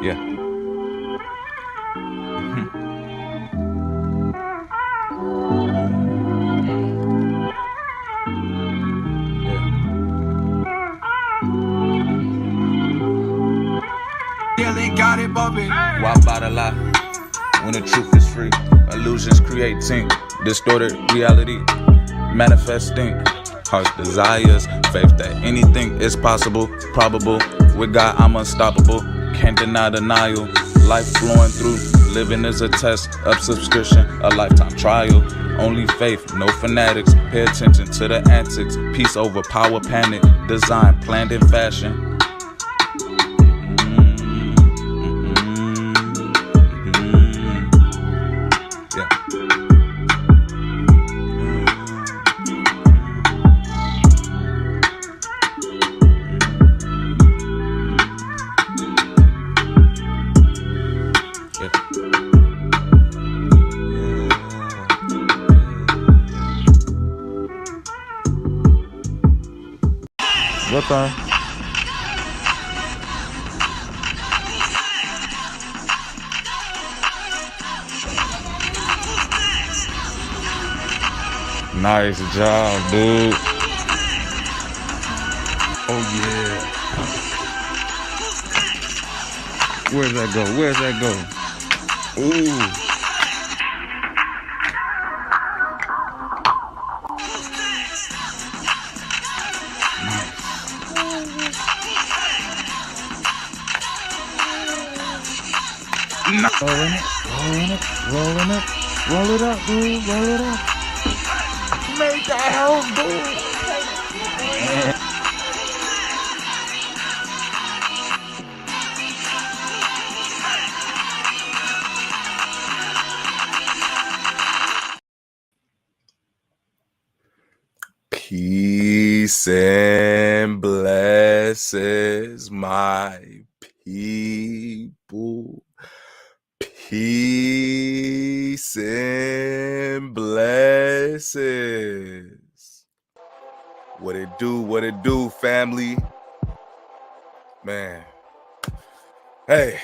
Yeah. Yeah, they got it bumping. Why bother lie when the truth is free? Illusions creating distorted reality, manifesting heart's desires, faith that anything is possible, probable. With God, I'm unstoppable. Can't deny denial. Life flowing through, living is a test of subscription, a lifetime trial. Only faith, no fanatics. Pay attention to the antics. Peace over power, panic. Design planned in fashion. What time? Nice job, dude. Oh yeah. Where's that go? Where's that go? Ooh. Rolling it, rolling it, roll it up, dude, roll it up. Make that house, dude. Peace and blessings, my people. Peace and blessings. What it do, family? Man. Hey,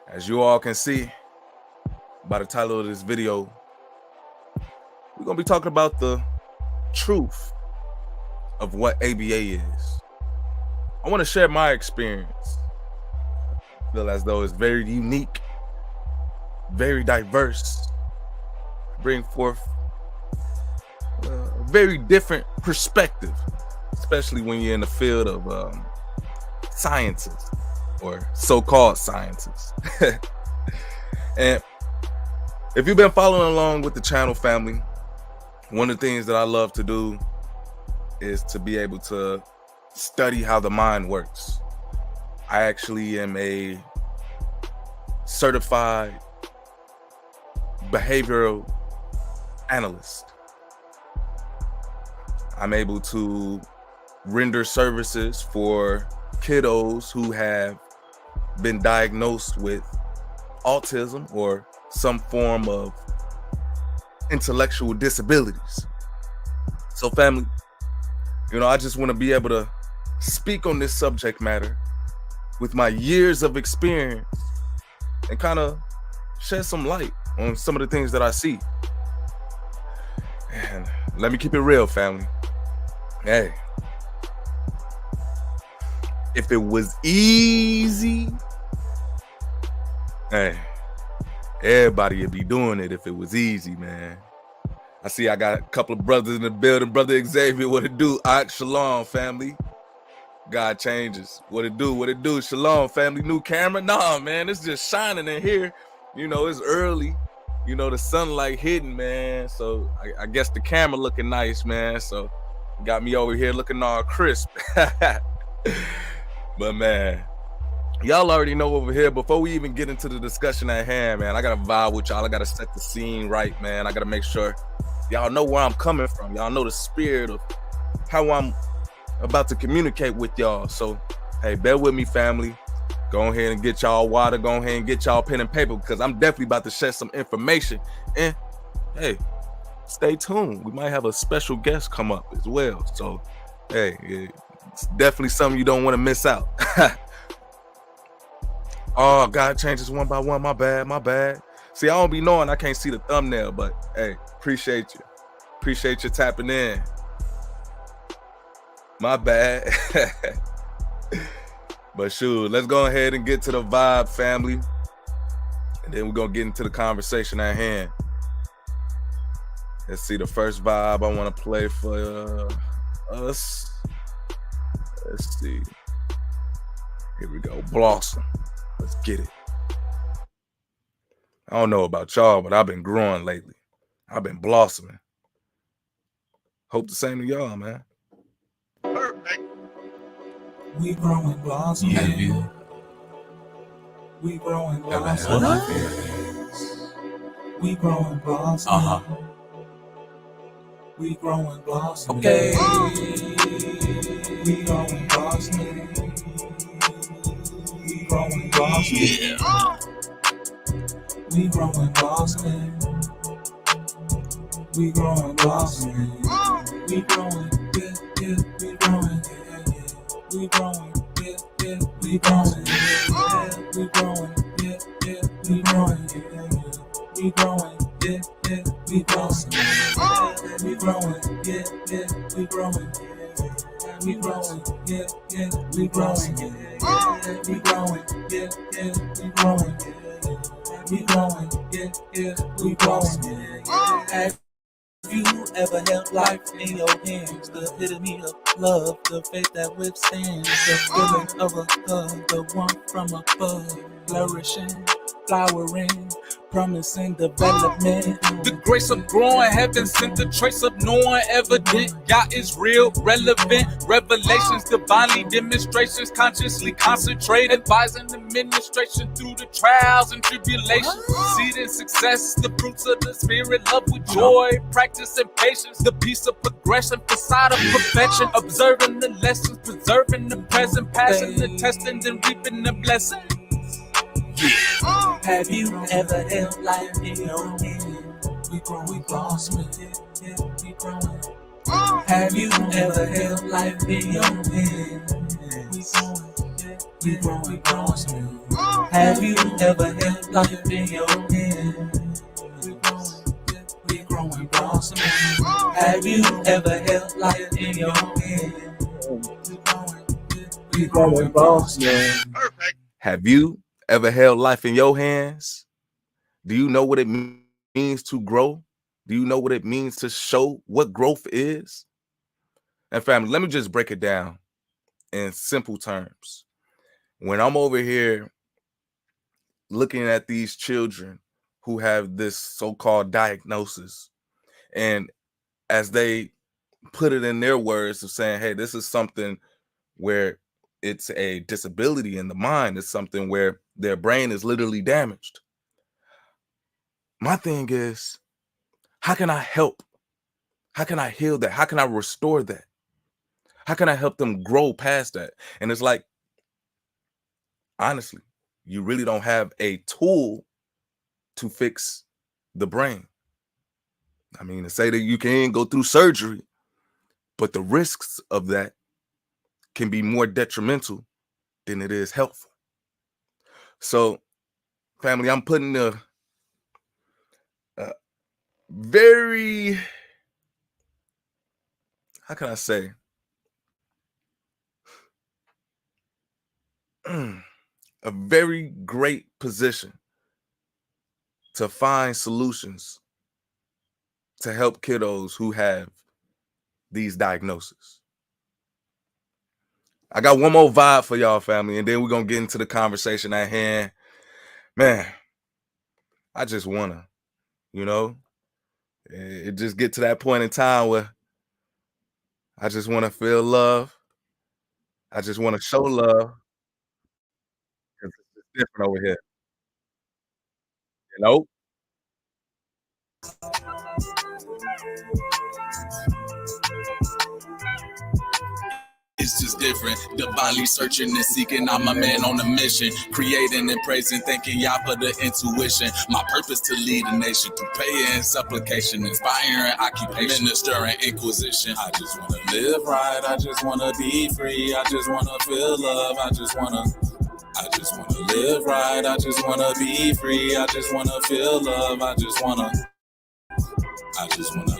as you all can see by the title of this video, we're going to be talking about the truth of what ABA is. I want to share my experience. I feel as though it's very unique, very diverse, bring forth a very different perspective, especially when you're in the field of sciences or so-called sciences. And if you've been following along with the channel, family, one of the things that I love to do is to be able to study how the mind works. I actually am a certified behavioral analyst. I'm able to render services for kiddos who have been diagnosed with autism or some form of intellectual disabilities. So family, I just want to be able to speak on this subject matter with my years of experience and kind of shed some light on some of the things that I see. And let me keep it real, family. Hey, if it was easy, hey, everybody would be doing it if it was easy, man. I see I got a couple of brothers in the building. Brother Xavier, what it do? Shalom, family. God changes. What it do? Shalom, family. New camera? Nah, man, it's just shining in here. It's early. The sunlight hitting, man. So I guess the camera looking nice, man. So got me over here looking all crisp. But man, y'all already know over here, before we even get into the discussion at hand, man, I gotta vibe with y'all. I gotta set the scene right, man. I gotta make sure y'all know where I'm coming from. Y'all know the spirit of how I'm about to communicate with y'all. So, hey, bear with me, family. Go ahead and get y'all water. Go ahead and get y'all pen and paper, because I'm definitely about to share some information. And, hey, stay tuned. We might have a special guest come up as well. So, hey, it's definitely something you don't want to miss out. Oh, God changes one by one. My bad. See, I don't be knowing. I can't see the thumbnail, but hey, appreciate you. Appreciate you tapping in. My bad. But shoot, let's go ahead and get to the vibe, family. And then we're going to get into the conversation at hand. Let's see the first vibe I want to play for us. Let's see. Here we go. Blossom. Let's get it. I don't know about y'all, but I've been growing lately. I've been blossoming. Hope the same to y'all, man. Perfect. We growing blossoming. Yeah. We growing blossoming. We growing blossoming. We growing blossoming. Okay. We growing blossoming. We growing blossoming. Yeah. We growing blossoming. We growing blossoming. We growing, yeah, yeah. We growing, yeah, yeah. We growing, yeah, yeah. We growing, yeah, yeah. We growing, yeah, yeah. We growing, yeah, yeah. We growing, yeah, yeah. We blossom. We growing, yeah, yeah. We growing, yeah. We growing, yeah, yeah. We growing, yeah. We growing, yeah, yeah. We growing, yeah. We growing, yeah, yeah. We growing, yeah. Have you ever held life in your hands? The epitome of love, the faith that withstands, the feeling of a hug, the warmth from above, flourishing, flowering, promising development. The grace of growing, heaven sent the trace of knowing, evident. Yah is real, relevant. Revelations, divinely demonstrations, consciously concentrate, advising administration through the trials and tribulations. Seed and success, the fruits of the spirit, love with joy, practice and patience, the peace of progression, facade of perfection, observing the lessons, preserving the present, passing the testing, and reaping the blessings. Have you ever held life in your hand? We growing, blossoming, yeah, we growing. Have you ever held life in your hand? We growing, yeah, we growing, blossoming. Have you ever held life in your hand? We growing, yeah, we growing, blossoming. Have you ever held life in your hand? We growing, yeah, we growing, blossoming. Perfect. Have you ever held life in your hands? Do you know what it means to grow? Do you know what it means to show what growth is? And family, let me just break it down in simple terms. When I'm over here looking at these children who have this so-called diagnosis, and as they put it in their words of saying, hey, this is something where it's a disability in the mind. It's something where their brain is literally damaged. My thing is, how can I help? How can I heal that? How can I restore that? How can I help them grow past that? And it's like, honestly, you really don't have a tool to fix the brain. I mean, to say that you can go through surgery, but the risks of that can be more detrimental than it is helpful. So, family, I'm putting a very, how can I say, a very great position to find solutions to help kiddos who have these diagnoses. I got one more vibe for y'all, family, and then we're going to get into the conversation at hand. Man, I just want to, it just get to that point in time where I just want to feel love. I just want to show love. Because it's different over here. It's just different. Divinely searching and seeking. I'm a man on a mission. Creating and praising, thanking Yah for the intuition. My purpose to lead a nation through prayer and supplication. Inspiring occupation, ministering inquisition. I just want to live right. I just want to be free. I just want to feel love. I just want to live right. I just wanna be free. I just wanna feel love. I just wanna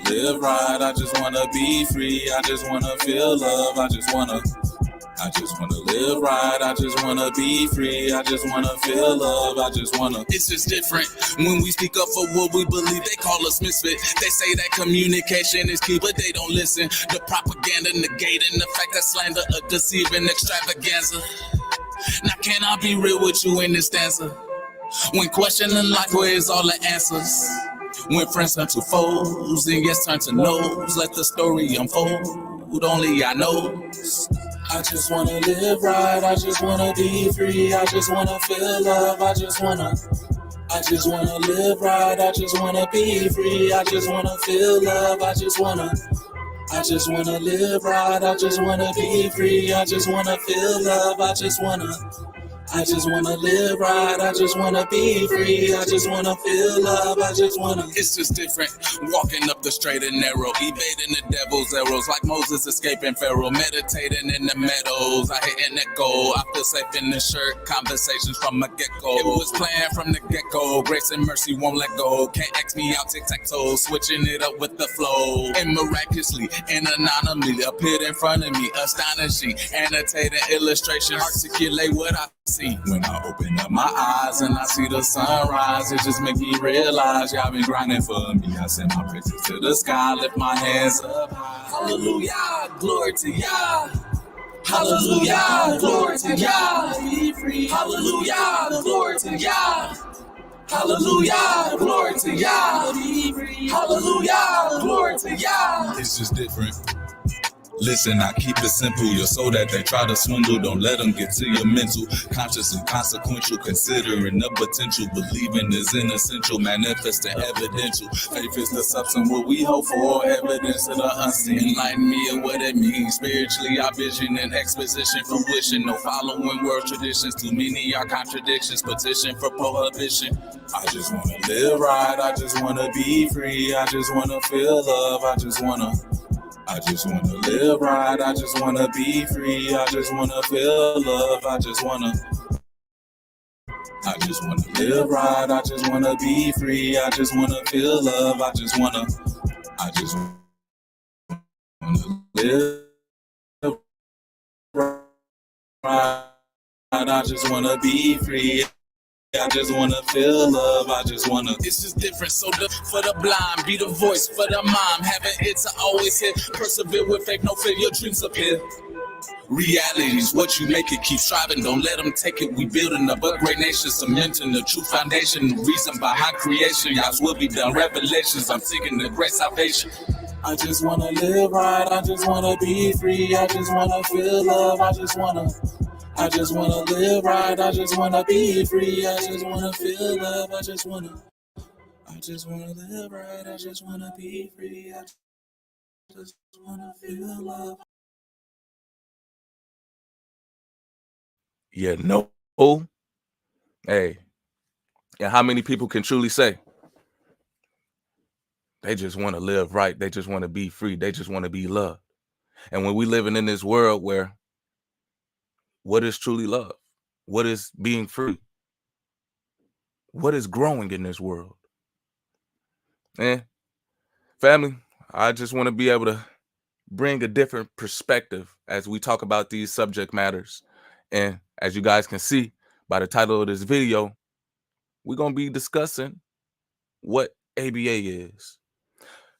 live right. I just wanna be free. I just wanna feel love. I just wanna live right. I just wanna be free. I just wanna feel love. I just wanna. It's just different when we speak up for what we believe. They call us misfit. They say that communication is key, but they don't listen. The propaganda negating the fact that slander a deceiving extravaganza. Now can I be real with you in this stanza? When questioning life, where is all the answers? When friends turn to foes and yes turn to no's, let the story unfold. Only I know. I just wanna live right. I just wanna be free. I just wanna feel love. I just wanna live right. I just wanna be free. I just wanna feel love. I just wanna live right. I just wanna be free. I just wanna feel love. I just wanna live right. I just wanna be free. I just wanna feel love. I just wanna. It's just different. Walking up the straight and narrow, evading the devil's arrows, like Moses escaping Pharaoh, meditating in the meadows. I hit an echo. I feel safe in the shirt. Conversations from a get-go. It was planned from the get-go. Grace and mercy won't let go. Can't X me out, tic-tac-toe. Switching it up with the flow. And miraculously and anonymously appeared in front of me, astonishing, annotating illustration, articulate what I see. When I open up my eyes and I see the sunrise, it just make me realize y'all been grinding for me. I send my praises to the sky, lift my hands up high. Hallelujah, glory to Yah. Hallelujah, glory to Yah. Be free. Hallelujah, glory to Yah. Hallelujah, glory to Yah. Be free. Hallelujah, glory to Yah. It's just different. Listen, I keep it simple. Your soul that they try to swindle, don't let them get to your mental. Conscious and consequential, considering the potential. Believing is inessential, manifesting evidential. Faith is the substance what we hope for, evidence of the unseen. Enlighten me of what it means. Spiritually, our vision and exposition, fruition. No following world traditions. Too many are contradictions. Petition for prohibition. I just wanna live right. I just wanna be free. I just wanna feel love. I just wanna live right. I just wanna be free. I just wanna feel love. I just wanna live right. I just wanna be free. I just wanna feel love. I just wanna live right. I just wanna be free. I just wanna feel love. I just wanna. It's just different. So for the blind, be the voice for the mom. Having it to always hit. Persevere with faith, no fear. Your dreams appear. Reality's what you make it. Keep striving. Don't let them take it. We building up a great nation, cementing the true foundation. The reason behind creation. Y'all's will be done. Revelations. I'm seeking the great salvation. I just wanna live right. I just wanna be free. I just wanna feel love. I just wanna live right. I just wanna be free. I just wanna feel love. I just wanna live right. I just wanna be free. I just wanna feel love. Yeah, no. Hey, and how many people can truly say they just want to live right? They just want to be free. They just want to be loved. And when we living in this world where what is truly love? What is being free? What is growing in this world? Family, I just want to be able to bring a different perspective as we talk about these subject matters. And as you guys can see by the title of this video, we're going to be discussing what ABA is.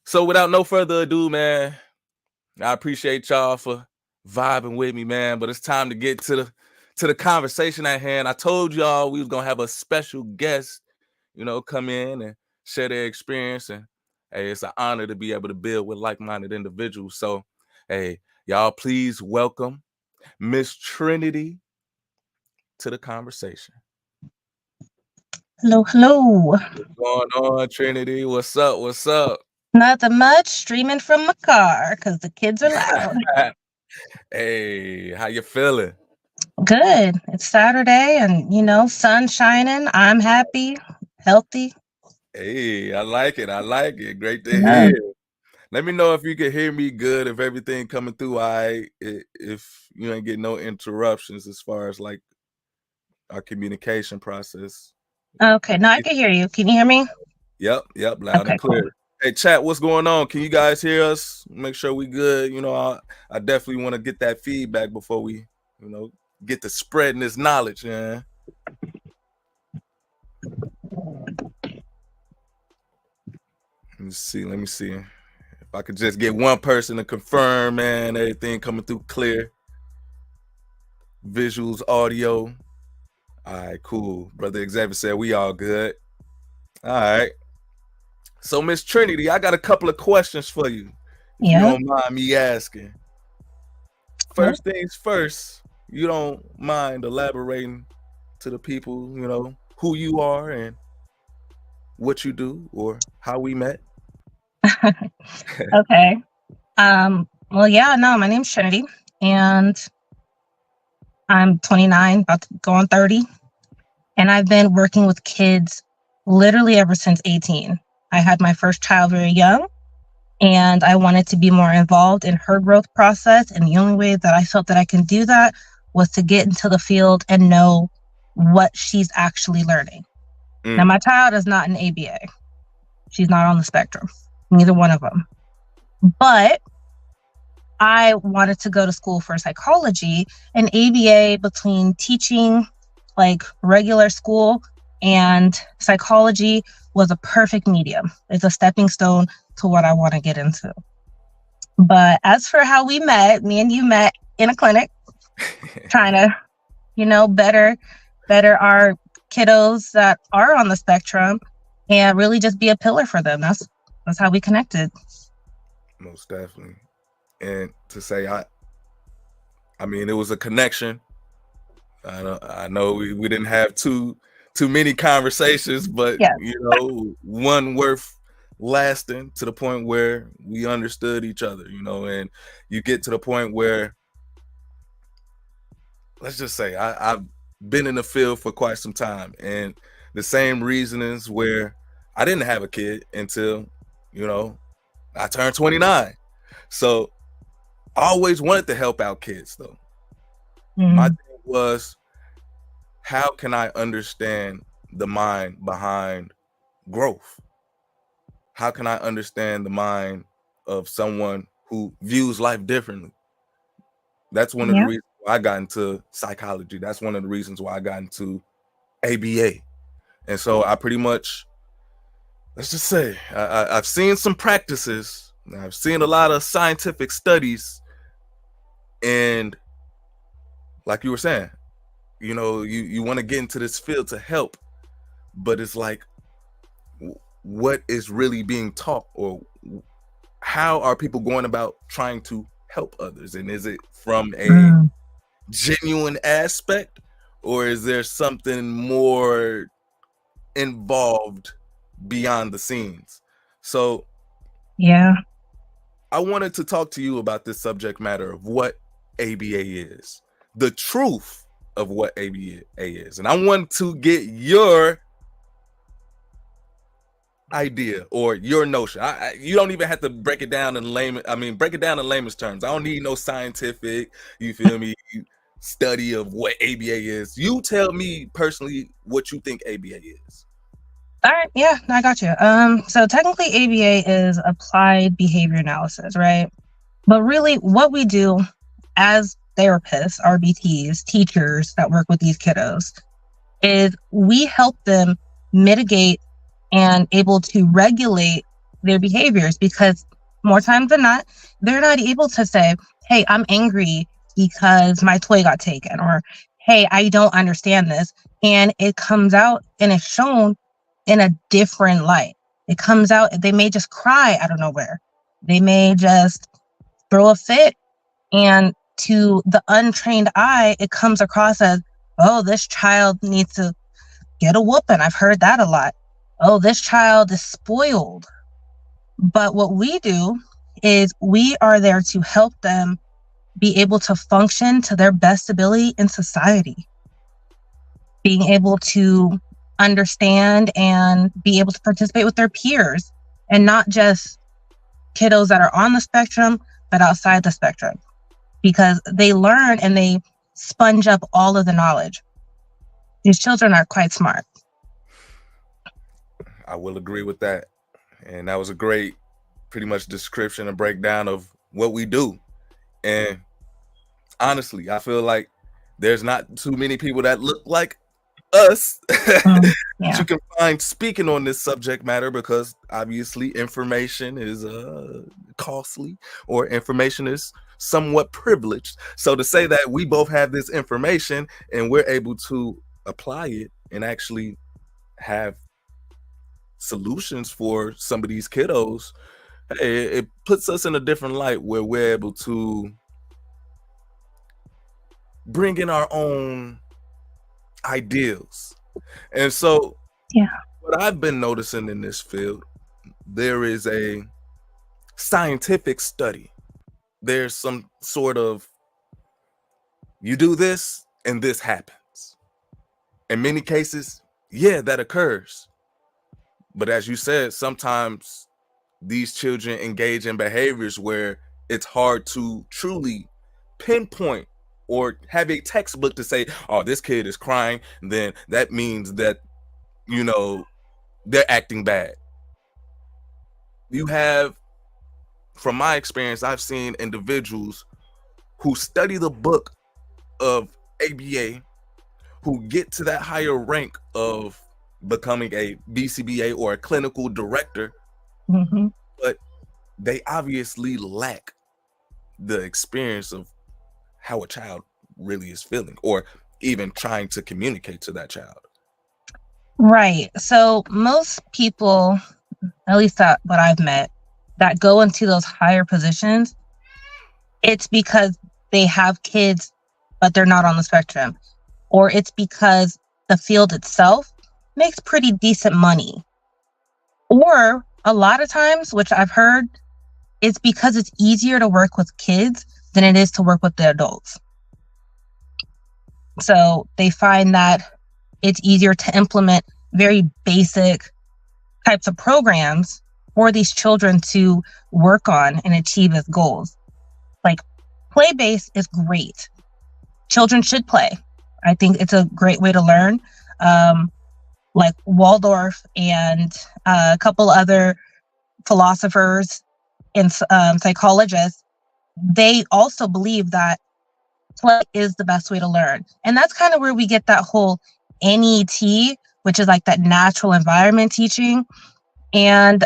So without no further ado, man, I appreciate y'all for vibing with me, man, but it's time to get to the conversation at hand. I told y'all we was going to have a special guest, come in and share their experience. And hey, it's an honor to be able to build with like-minded individuals. So, hey, y'all please welcome Miss Trinity to the conversation. Hello, hello. What's going on, Trinity? What's up? What's up? Nothing much. Streaming from my car because the kids are loud. Hey, how you feeling? Good. It's Saturday and, sun shining. I'm happy, healthy. Hey, I like it. I like it. Great to hear. Let me know if you can hear me good, if everything coming through all right, if you ain't getting no interruptions as far as like our communication process. Okay, no, I can hear you. Can you hear me? Yep, loud Okay, and clear. cool. Hey, chat, what's going on? Can you guys hear us? Make sure we good. You know, I definitely want to get that feedback before we, you know, get to spreading this knowledge, man. Let me see. If I could just get one person to confirm, man, everything coming through clear. Visuals, audio. All right, cool. Brother Xavier said we all good. All right. So, Miss Trinity, I got a couple of questions for you, if you Yeah. don't mind me asking. First things first, you don't mind elaborating to the people, you know, who you are and what you do or how we met? Okay. Well, yeah, no, my name's Trinity, and I'm 29, about to go on 30. And I've been working with kids literally ever since 18. I had my first child very young, and I wanted to be more involved in her growth process. And the only way that I felt that I can do that was to get into the field and know what she's actually learning. Now, my child is not an ABA. She's not on the spectrum, neither one of them. But I wanted to go to school for psychology, and ABA, between teaching like regular school and psychology, was a perfect medium. It's a stepping stone to what I want to get into. But as for how we met, me and you met in a clinic, trying to, you know, better our kiddos that are on the spectrum and really just be a pillar for them. That's how we connected. Most definitely. And to say, I mean, it was a connection. I know we didn't have too many conversations, but Yeah. you know, one worth lasting to the point where we understood each other, you know, and you get to the point where, let's just say, I've been in the field for quite some time, and the same reasonings where I didn't have a kid until, you know, I turned 29. So I always wanted to help out kids, though. My thing was, how can I understand the mind behind growth? How can I understand the mind of someone who views life differently? That's one of the reasons why I got into psychology. That's one of the reasons why I got into ABA. And so I pretty much, let's just say, I've seen some practices. I've seen a lot of scientific studies. And like you were saying, you know, you want to get into this field to help, but it's like, what is really being taught, or how are people going about trying to help others? And is it from a genuine aspect, or is there something more involved beyond the scenes? So yeah, I wanted to talk to you about this subject matter of what ABA is, the truth of what ABA is. And I want to get your idea or your notion. You don't even have to break it down in layman's terms. I don't need no scientific, you feel me, study of what ABA is. You tell me personally what you think ABA is. All right, yeah, I got you. So technically ABA is applied behavior analysis, right? But really what we do as therapists, RBTs, teachers that work with these kiddos, is we help them mitigate and able to regulate their behaviors, because more times than not, they're not able to say, hey, I'm angry because my toy got taken, or hey, I don't understand this. And it comes out and it's shown in a different light. It comes out, they may just cry out of nowhere. They may just throw a fit, and to the untrained eye, it comes across as, oh, this child needs to get a whooping. I've heard that a lot. Oh, this child is spoiled. But what we do is we are there to help them be able to function to their best ability in society. Being able to understand and be able to participate with their peers, and not just kiddos that are on the spectrum, but outside the spectrum, because they learn and they sponge up all of the knowledge. These children are quite smart. I will agree with that. And that was a great, pretty much description and breakdown of what we do. And honestly, I feel like there's not too many people that look like us that Yeah. you can find speaking on this subject matter, because obviously information is costly, or information is somewhat privileged. So to say that we both have this information and we're able to apply it and actually have solutions for some of these kiddos, it puts us in a different light where we're able to bring in our own ideals. And so Yeah. what I've been noticing in this field, there is a scientific study. There's some sort of, you do this and this happens. In many cases, yeah, that occurs. But as you said, sometimes these children engage in behaviors where it's hard to truly pinpoint or have a textbook to say, oh, this kid is crying, then that means that, you know, they're acting bad. You have, from my experience, I've seen individuals who study the book of ABA, who get to that higher rank of becoming a BCBA or a clinical director, Hmm. but they obviously lack the experience of how a child really is feeling, or even trying to communicate to that child. Right. So most people, at least that what I've met, that go into those higher positions, it's because they have kids, but they're not on the spectrum, or it's because the field itself makes pretty decent money, or a lot of times, which I've heard, it's because it's easier to work with kids than it is to work with the adults. So they find that it's easier to implement very basic types of programs for these children to work on and achieve as goals. Like, play-based is great. Children should play. I think it's a great way to learn. Like Waldorf and a couple other philosophers and psychologists, they also believe that play is the best way to learn. And that's kind of where we get that whole NET, which is like that natural environment teaching. And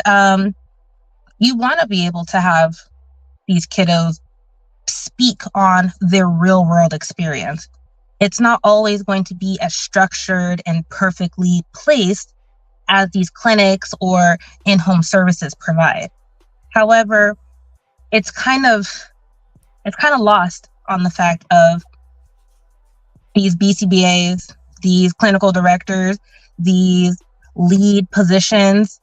you want to be able to have these kiddos speak on their real world experience. It's not always going to be as structured and perfectly placed as these clinics or in-home services provide. However, it's kind of lost on the fact of these BCBAs, these clinical directors, these lead positions,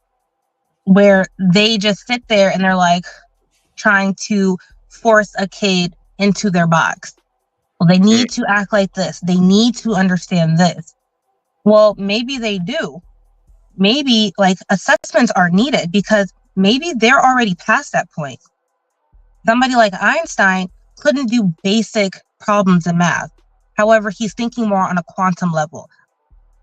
where they just sit there and they're like trying to force a kid into their box. Well, they need to act like this. They need to understand this. Well, maybe they do. Maybe like assessments are needed because maybe they're already past that point. Somebody like Einstein couldn't do basic problems in math. However, he's thinking more on a quantum level.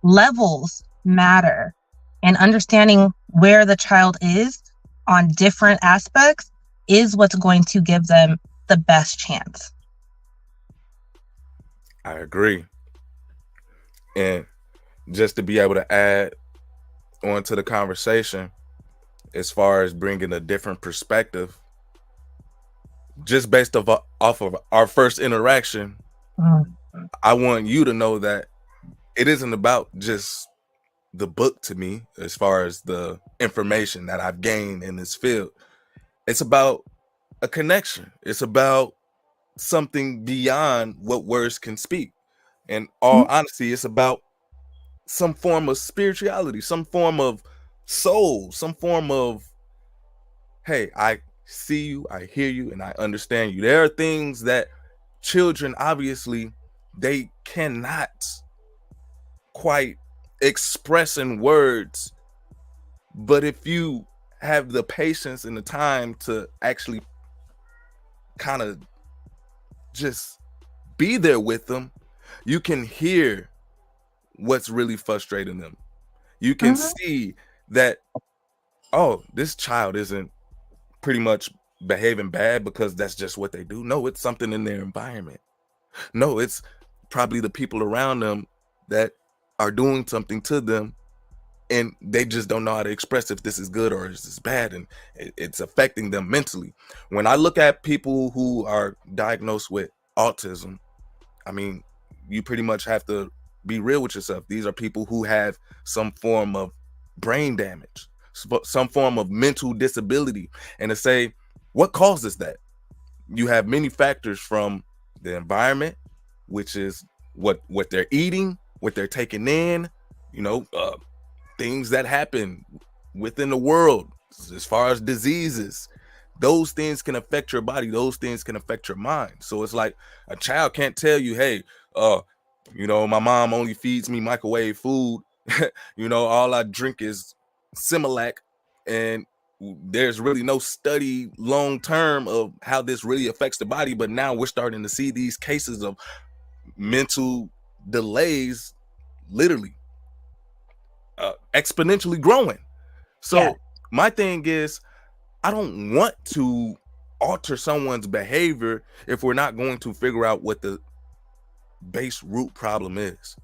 Levels matter, and understanding where the child is on different aspects is what's going to give them the best chance. I agree. And just to be able to add on to the conversation, as far as bringing a different perspective, just based off of our first interaction, I want you to know that it isn't about just the book to me, as far as the information that I've gained in this field. It's about a connection. It's about something beyond what words can speak. In all honesty, it's about some form of spirituality, some form of soul, some form of, hey, I see you, I hear you, and I understand you. There are things that children, obviously, they cannot quite express in words. But if you have the patience and the time to actually kind of just be there with them, you can hear what's really frustrating them. You can see that, oh, this child isn't pretty much behaving bad because that's just what they do. No, it's something in their environment. No, it's probably the people around them that are doing something to them, and they just don't know how to express if this is good or is this bad, and it's affecting them mentally. When I look at people who are diagnosed with autism, I mean, you pretty much have to be real with yourself. These are people who have some form of brain damage, some form of mental disability. And to say, what causes that? You have many factors, from the environment, which is what they're eating, what they're taking in, things that happen within the world as far as diseases. Those things can affect your body. Those things can affect your mind. So it's like a child can't tell you, hey, my mom only feeds me microwave food. All I drink is Similac, and there's really no study long term of how this really affects the body. But now we're starting to see these cases of mental delays literally exponentially growing. So my thing is, I don't want to alter someone's behavior if we're not going to figure out what the base root problem is.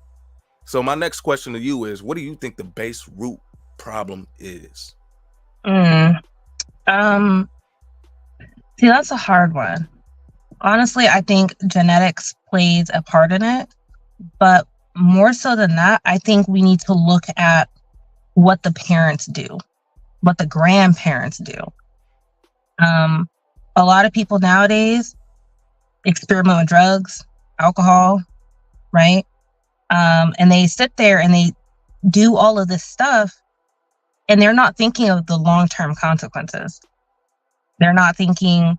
So my next question to you is, what do you think the base root problem is? See, that's a hard one. Honestly, I think genetics plays a part in it, but more so than that, I think we need to look at what the parents do, what the grandparents do. A lot of people nowadays experiment with drugs, alcohol, right? And they sit there and they do all of this stuff, and they're not thinking of the long-term consequences. They're not thinking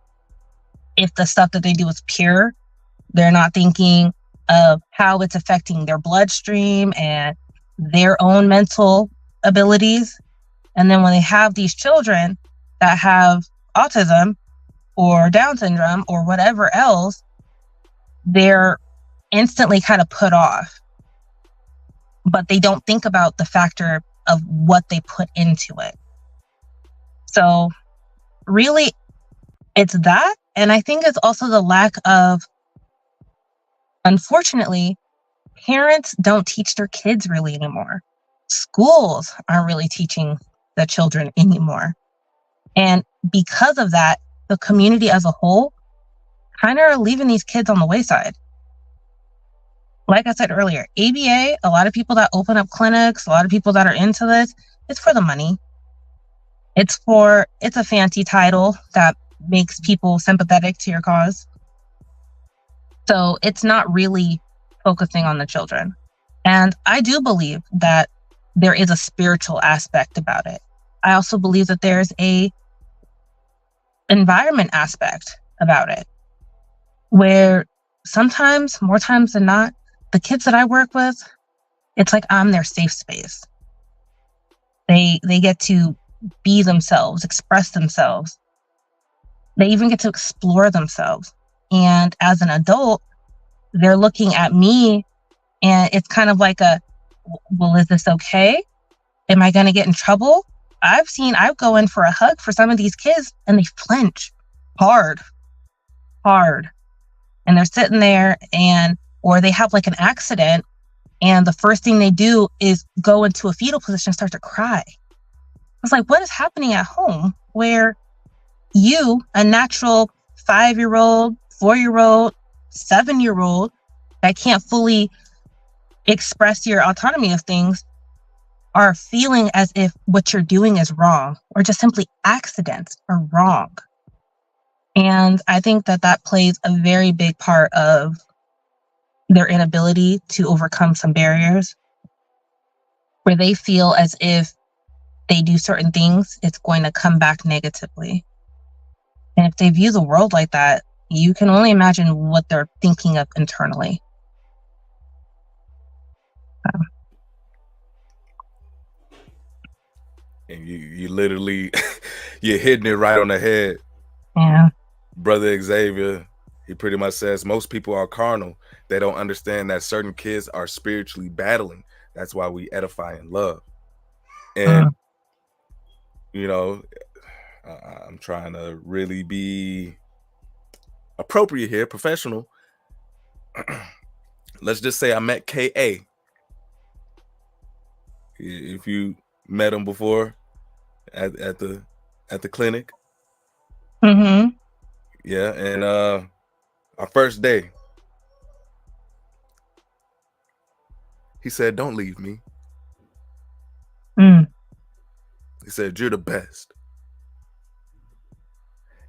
if the stuff that they do is pure. They're not thinking of how it's affecting their bloodstream and their own mental abilities. And then when they have these children that have autism or Down syndrome or whatever else, they're instantly kind of put off. But they don't think about the factor of what they put into it. So really, it's that. And I think it's also the lack of, unfortunately, parents don't teach their kids really anymore. Schools aren't really teaching the children anymore. And because of that, the community as a whole kind of are leaving these kids on the wayside. Like I said earlier, ABA, a lot of people that open up clinics, a lot of people that are into this, it's for the money. It's a fancy title that makes people sympathetic to your cause. So it's not really focusing on the children. And I do believe that there is a spiritual aspect about it. I also believe that there's a environment aspect about it, where sometimes, more times than not, the kids that I work with, it's like I'm their safe space. They get to be themselves, express themselves. They even get to explore themselves. And as an adult, they're looking at me, and it's kind of like well, is this okay? Am I going to get in trouble? I've go in for a hug for some of these kids, and they flinch hard. And they're sitting there, or they have like an accident, and the first thing they do is go into a fetal position and start to cry. I was like, what is happening at home where you, a natural 5-year-old, 4-year-old, 7-year-old that can't fully express your autonomy of things, are feeling as if what you're doing is wrong, or just simply accidents are wrong? And I think that plays a very big part of their inability to overcome some barriers, where they feel as if they do certain things, it's going to come back negatively. And if they view the world like that, you can only imagine what they're thinking of internally. And you literally, you're hitting it right on the head. Yeah. Brother Xavier, he pretty much says most people are carnal. They don't understand that certain kids are spiritually battling. That's why we edify and love. And you know, I'm trying to really be appropriate here, professional. Let's just say I met KA. If you met him before at the clinic. Mm-hmm. Yeah, and our first day, he said, "Don't leave me." He said, "You're the best."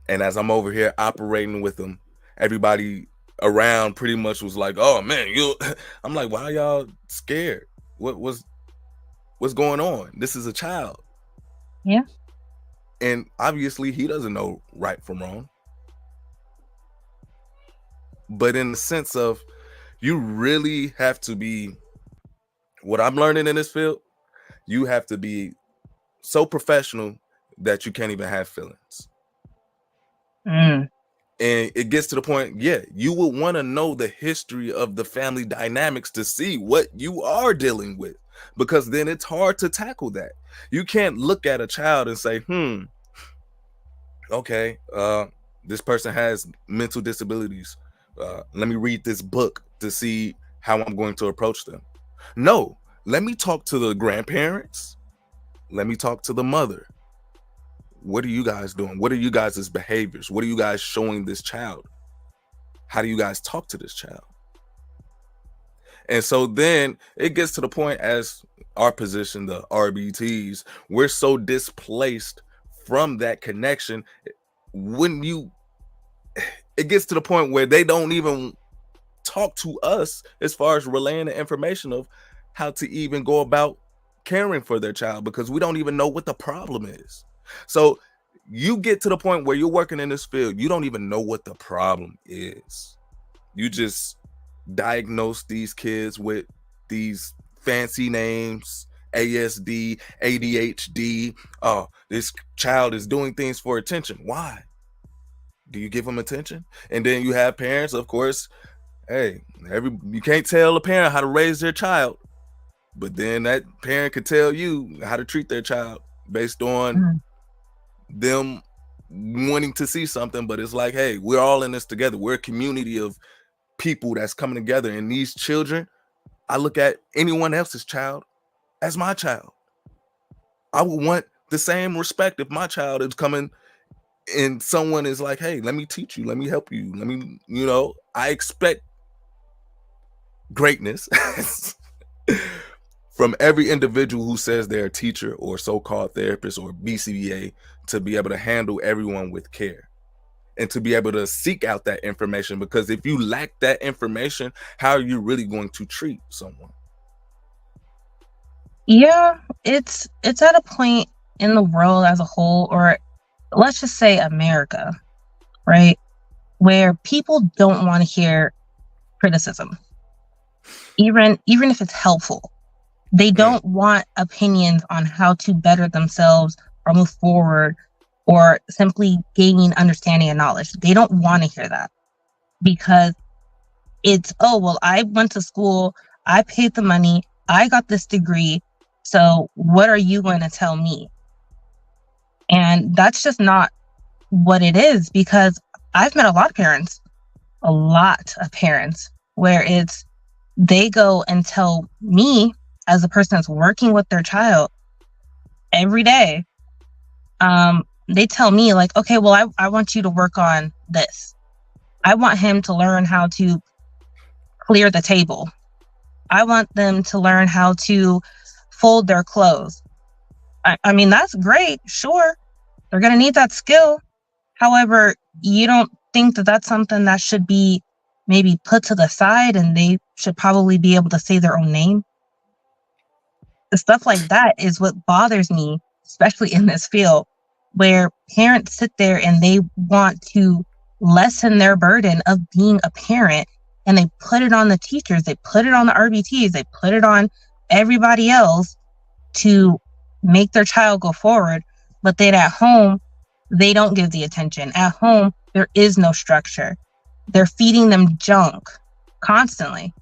And as I'm over here operating with him, everybody around pretty much was like, "Oh man, you." I'm like, "Why y'all scared? What's going on? This is a child." Yeah. And obviously he doesn't know right from wrong. But in the sense of, you really have to be, what I'm learning in this field, you have to be so professional that you can't even have feelings. And it gets to the point, yeah, you will want to know the history of the family dynamics to see what you are dealing with, because then it's hard to tackle that. You can't look at a child and say, okay, this person has mental disabilities. Let me read this book to see how I'm going to approach them. No, let me talk to the grandparents. Let me talk to the mother. What are you guys doing? What are you guys' behaviors? What are you guys showing this child? How do you guys talk to this child? And so then it gets to the point, as our position, the RBTs, we're so displaced from that connection. It gets to the point where they don't even talk to us as far as relaying the information of how to even go about caring for their child, because we don't even know what the problem is. So you get to the point where you're working in this field, you don't even know what the problem is. You just diagnose these kids with these fancy names, ASD, ADHD. Oh, this child is doing things for attention. Why? Do you give them attention? And then you have parents, of course. Hey, you can't tell a parent how to raise their child, but then that parent could tell you how to treat their child based on them wanting to see something. But it's like, hey, we're all in this together. We're a community of people that's coming together. And these children, I look at anyone else's child as my child. I would want the same respect if my child is coming and someone is like, hey, let me teach you, let me help you, let me, I expect greatness from every individual who says they're a teacher or so-called therapist or BCBA, to be able to handle everyone with care and to be able to seek out that information. Because if you lack that information, how are you really going to treat someone? Yeah, it's at a point in the world as a whole, or let's just say America, right, where people don't want to hear criticism, even if it's helpful. They don't want opinions on how to better themselves or move forward or simply gaining understanding and knowledge. They don't want to hear that, because it's, oh, well, I went to school, I paid the money, I got this degree, so what are you going to tell me? And that's just not what it is, because I've met a lot of parents where it's, they go and tell me, as a person that's working with their child every day, they tell me like, okay, well, I want you to work on this. I want him to learn how to clear the table. I want them to learn how to fold their clothes. I mean, that's great. Sure, they're going to need that skill. However, you don't think that that's something that should be maybe put to the side and they should probably be able to say their own name? The stuff like that is what bothers me, especially in this field, where parents sit there and they want to lessen their burden of being a parent, and they put it on the teachers, they put it on the RBTs, they put it on everybody else to make their child go forward. But then at home, they don't give the attention. At home, there is no structure. They're feeding them junk constantly.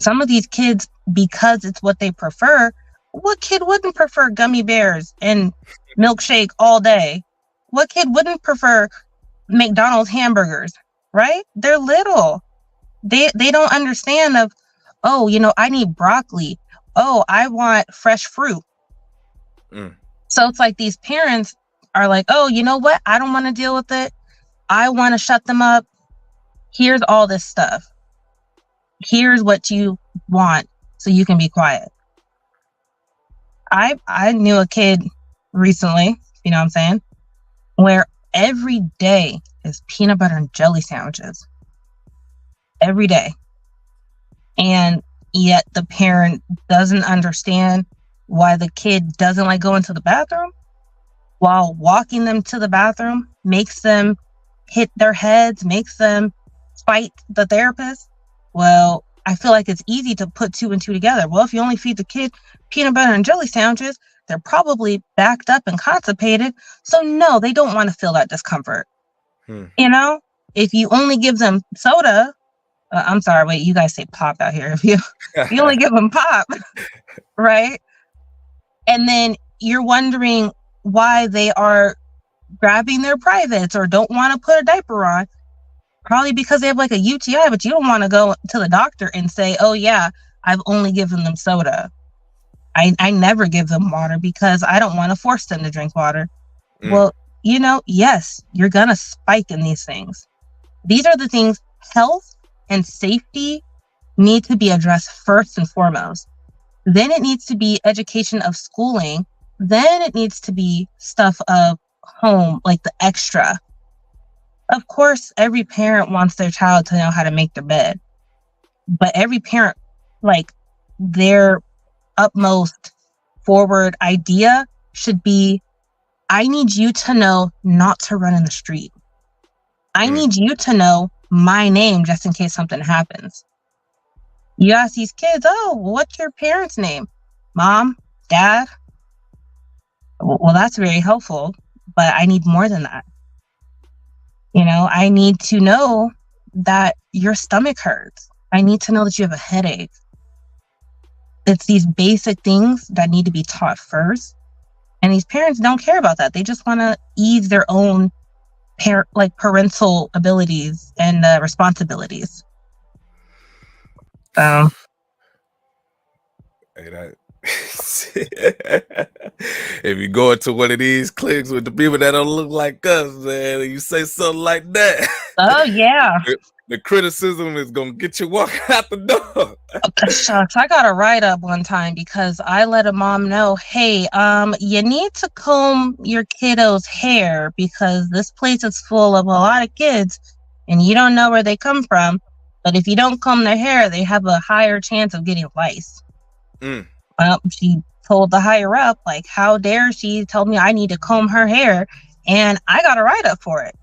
Some of these kids, because it's what they prefer, what kid wouldn't prefer gummy bears and milkshake all day? What kid wouldn't prefer McDonald's hamburgers, right? They're little. They don't understand of, oh, I need broccoli. Oh, I want fresh fruit. So it's like these parents are like, oh, you know what? I don't want to deal with it. I want to shut them up. Here's all this stuff. Here's what you want so you can be quiet. I knew a kid recently, you know what I'm saying, where every day is peanut butter and jelly sandwiches. Every day. And yet the parent doesn't understand why the kid doesn't like going to the bathroom, while walking them to the bathroom makes them hit their heads, makes them fight the therapist. Well, I feel like it's easy to put two and two together. Well, if you only feed the kid peanut butter and jelly sandwiches, they're probably backed up and constipated. So no, they don't want to feel that discomfort. If you only give them soda, I'm sorry, wait, you guys say pop out here. If you only give them pop, right? And then you're wondering why they are grabbing their privates or don't want to put a diaper on. Probably because they have like a UTI, but you don't want to go to the doctor and say, oh yeah, I've only given them soda. I never give them water because I don't want to force them to drink water. Well, yes, you're going to spike in these things. These are the things, health and safety need to be addressed first and foremost. Then it needs to be education of schooling. Then it needs to be stuff of home, like the extra. Of course, every parent wants their child to know how to make their bed. But every parent, like, their utmost forward idea should be, I need you to know not to run in the street. I need you to know my name just in case something happens. You ask these kids, oh, what's your parents' name? Mom, dad? Well, that's very helpful, but I need more than that. I need to know that your stomach hurts. I need to know that you have a headache. It's these basic things that need to be taught first. And these parents don't care about that. They just want to ease their own parental abilities and responsibilities. Hey, if you go into one of these cliques with the people that don't look like us, man, and you say something like that, oh yeah, the criticism is gonna get you walking out the door. Shucks, I got a write-up one time because I let a mom know, hey, you need to comb your kiddo's hair because this place is full of a lot of kids and you don't know where they come from. But if you don't comb their hair, they have a higher chance of getting lice. Well, she told the higher up, like, how dare she tell me I need to comb her hair, and I got a write-up for it.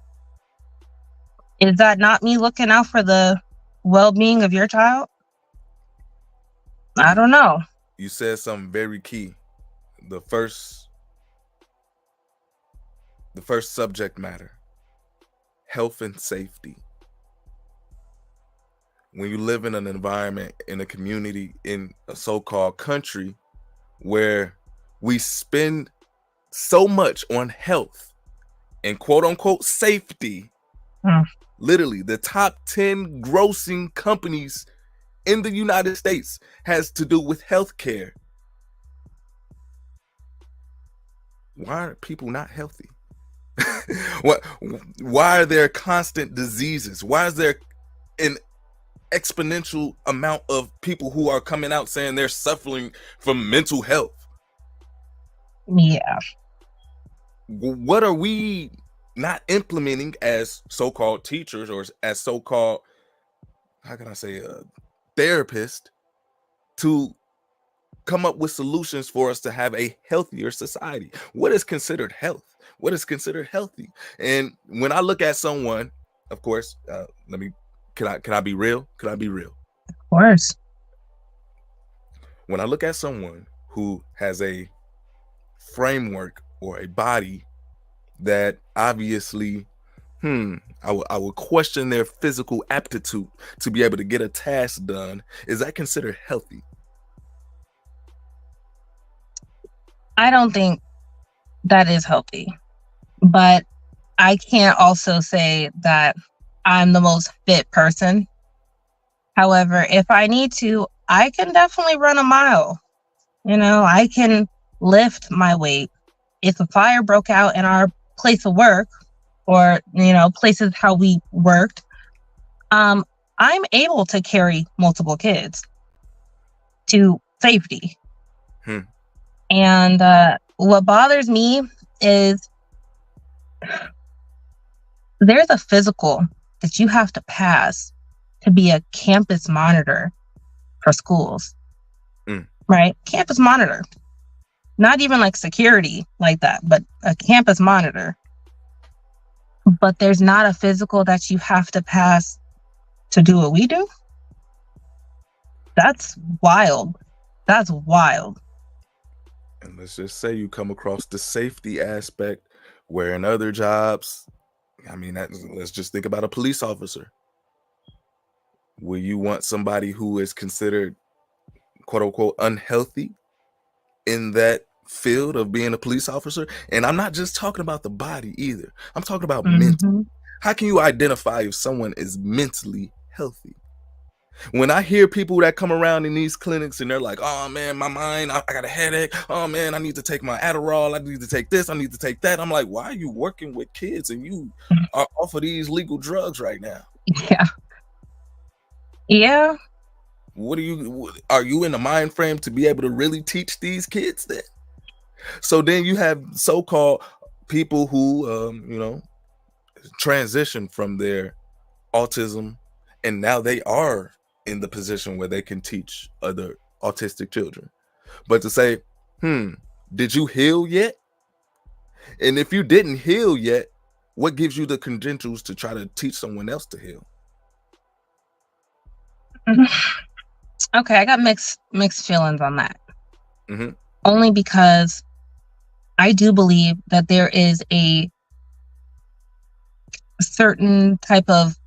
Is that not me looking out for the well-being of your child? I don't know. You said something very key. The first subject matter, health and safety. When you live in an environment, in a community, in a so-called country where we spend so much on health and quote-unquote safety, literally the top 10 grossing companies in the United States has to do with healthcare. Why are people not healthy? Why are there constant diseases? Why is there an exponential amount of people who are coming out saying they're suffering from mental health? Yeah. What are we not implementing as so-called teachers or as so-called, how can I say, therapists to come up with solutions for us to have a healthier society? What is considered health? What is considered healthy? And when I look at someone, of course, can I be real? Can I be real? Of course. When I look at someone who has a framework or a body that obviously I would question their physical aptitude to be able to get a task done. Is that considered healthy? I don't think that is healthy, but I can't also say that I'm the most fit person. However, if I need to, I can definitely run a mile. I can lift my weight. If a fire broke out in our place of work or, places how we worked, I'm able to carry multiple kids to safety. And what bothers me is there's a physical that you have to pass to be a campus monitor for schools, right? Campus monitor. Not even like security like that, but a campus monitor. But there's not a physical that you have to pass to do what we do. That's wild. That's wild. And let's just say you come across the safety aspect where in other jobs, let's just think about a police officer. Will you want somebody who is considered quote unquote unhealthy in that field of being a police officer? And I'm not just talking about the body either. I'm talking about mental. How can you identify if someone is mentally healthy? When I hear people that come around in these clinics and they're like, oh man, my mind, I got a headache. Oh man, I need to take my Adderall. I need to take this. I need to take that. I'm like, why are you working with kids and you are off of these legal drugs right now? Yeah. Yeah. Are you in the mind frame to be able to really teach these kids that? So then you have so-called people who, transition from their autism, and now they are in the position where they can teach other autistic children. But to say, did you heal yet? And if you didn't heal yet, what gives you the credentials to try to teach someone else to heal? Okay, I got mixed feelings on that. Only because I do believe that there is a certain type of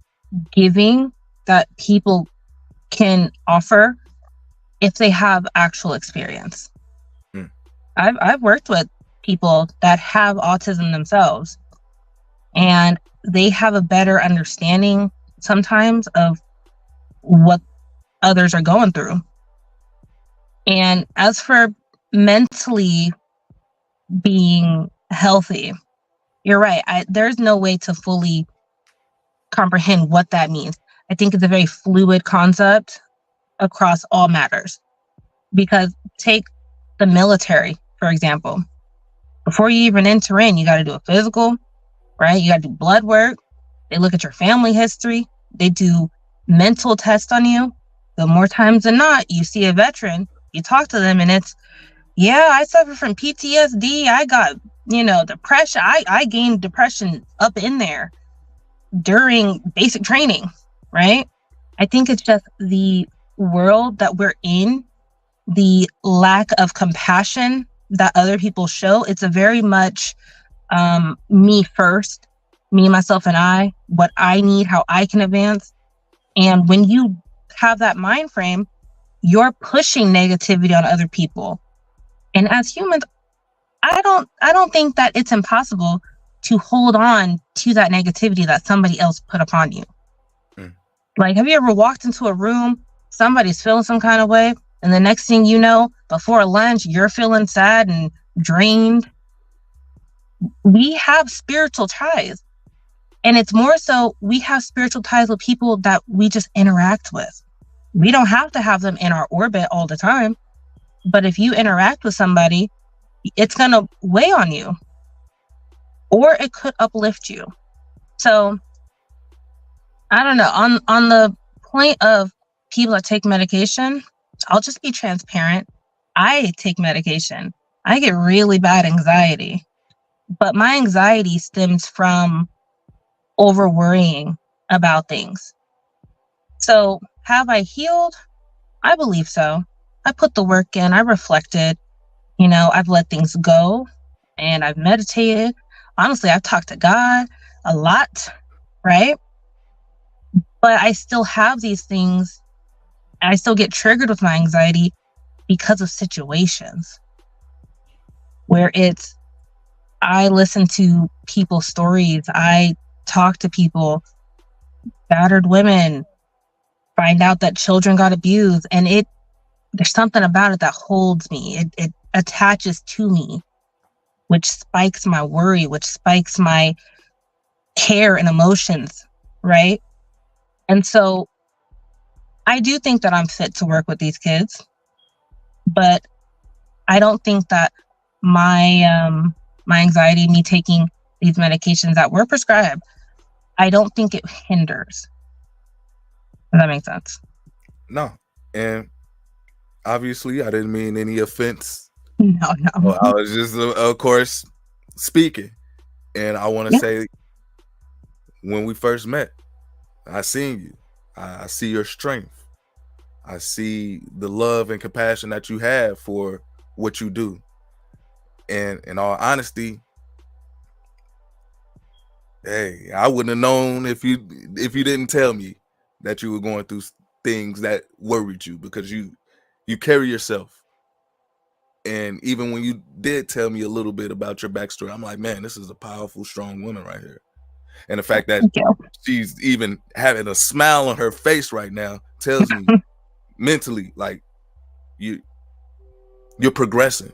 giving that people can offer if they have actual experience. I've worked with people that have autism themselves, and they have a better understanding sometimes of what others are going through. And as for mentally being healthy, you're right. There's no way to fully comprehend what that means. I think it's a very fluid concept across all matters. Because take the military, for example. Before you even enter in, you got to do a physical, right? You got to do blood work. They look at your family history. They do mental tests on you. The more times than not, you see a veteran, you talk to them and it's, yeah, I suffer from PTSD. I got, depression. I gained depression up in there during basic training, right? I think it's just the world that we're in, the lack of compassion that other people show. It's a very much me first, me, myself, and I, what I need, how I can advance. And when you have that mind frame, you're pushing negativity on other people. And as humans, I don't think that it's impossible to hold on to that negativity that somebody else put upon you. Like, have you ever walked into a room, somebody's feeling some kind of way, and the next thing you know, before lunch, you're feeling sad and drained? We have spiritual ties. And it's more so we have spiritual ties with people that we just interact with. We don't have to have them in our orbit all the time. But if you interact with somebody, it's going to weigh on you. Or it could uplift you. So, I don't know. On the point of people that take medication, I'll just be transparent. I take medication. I get really bad anxiety. But my anxiety stems from over worrying about things. So have I healed? I believe so. I put the work in. I reflected. I've let things go and I've meditated. Honestly, I've talked to God a lot. right? But I still have these things. I still get triggered with my anxiety because of situations where I listen to people's stories. I talk to people, battered women, find out that children got abused, and there's something about it that holds me. It attaches to me, which spikes my worry, which spikes my care and emotions, right? And so I do think that I'm fit to work with these kids, but I don't think that my anxiety, me taking these medications that were prescribed, I don't think it hinders. Does that make sense? No. And obviously, I didn't mean any offense. No. Well, I was just, of course, speaking. And I want to say, when we first met, I seen you. I see your strength. I see the love and compassion that you have for what you do. And in all honesty, hey, I wouldn't have known if you didn't tell me that you were going through things that worried you, because you carry yourself. And even when you did tell me a little bit about your backstory, I'm like, man, this is a powerful, strong woman right here. And the fact that she's even having a smile on her face right now tells me mentally, like, you're progressing.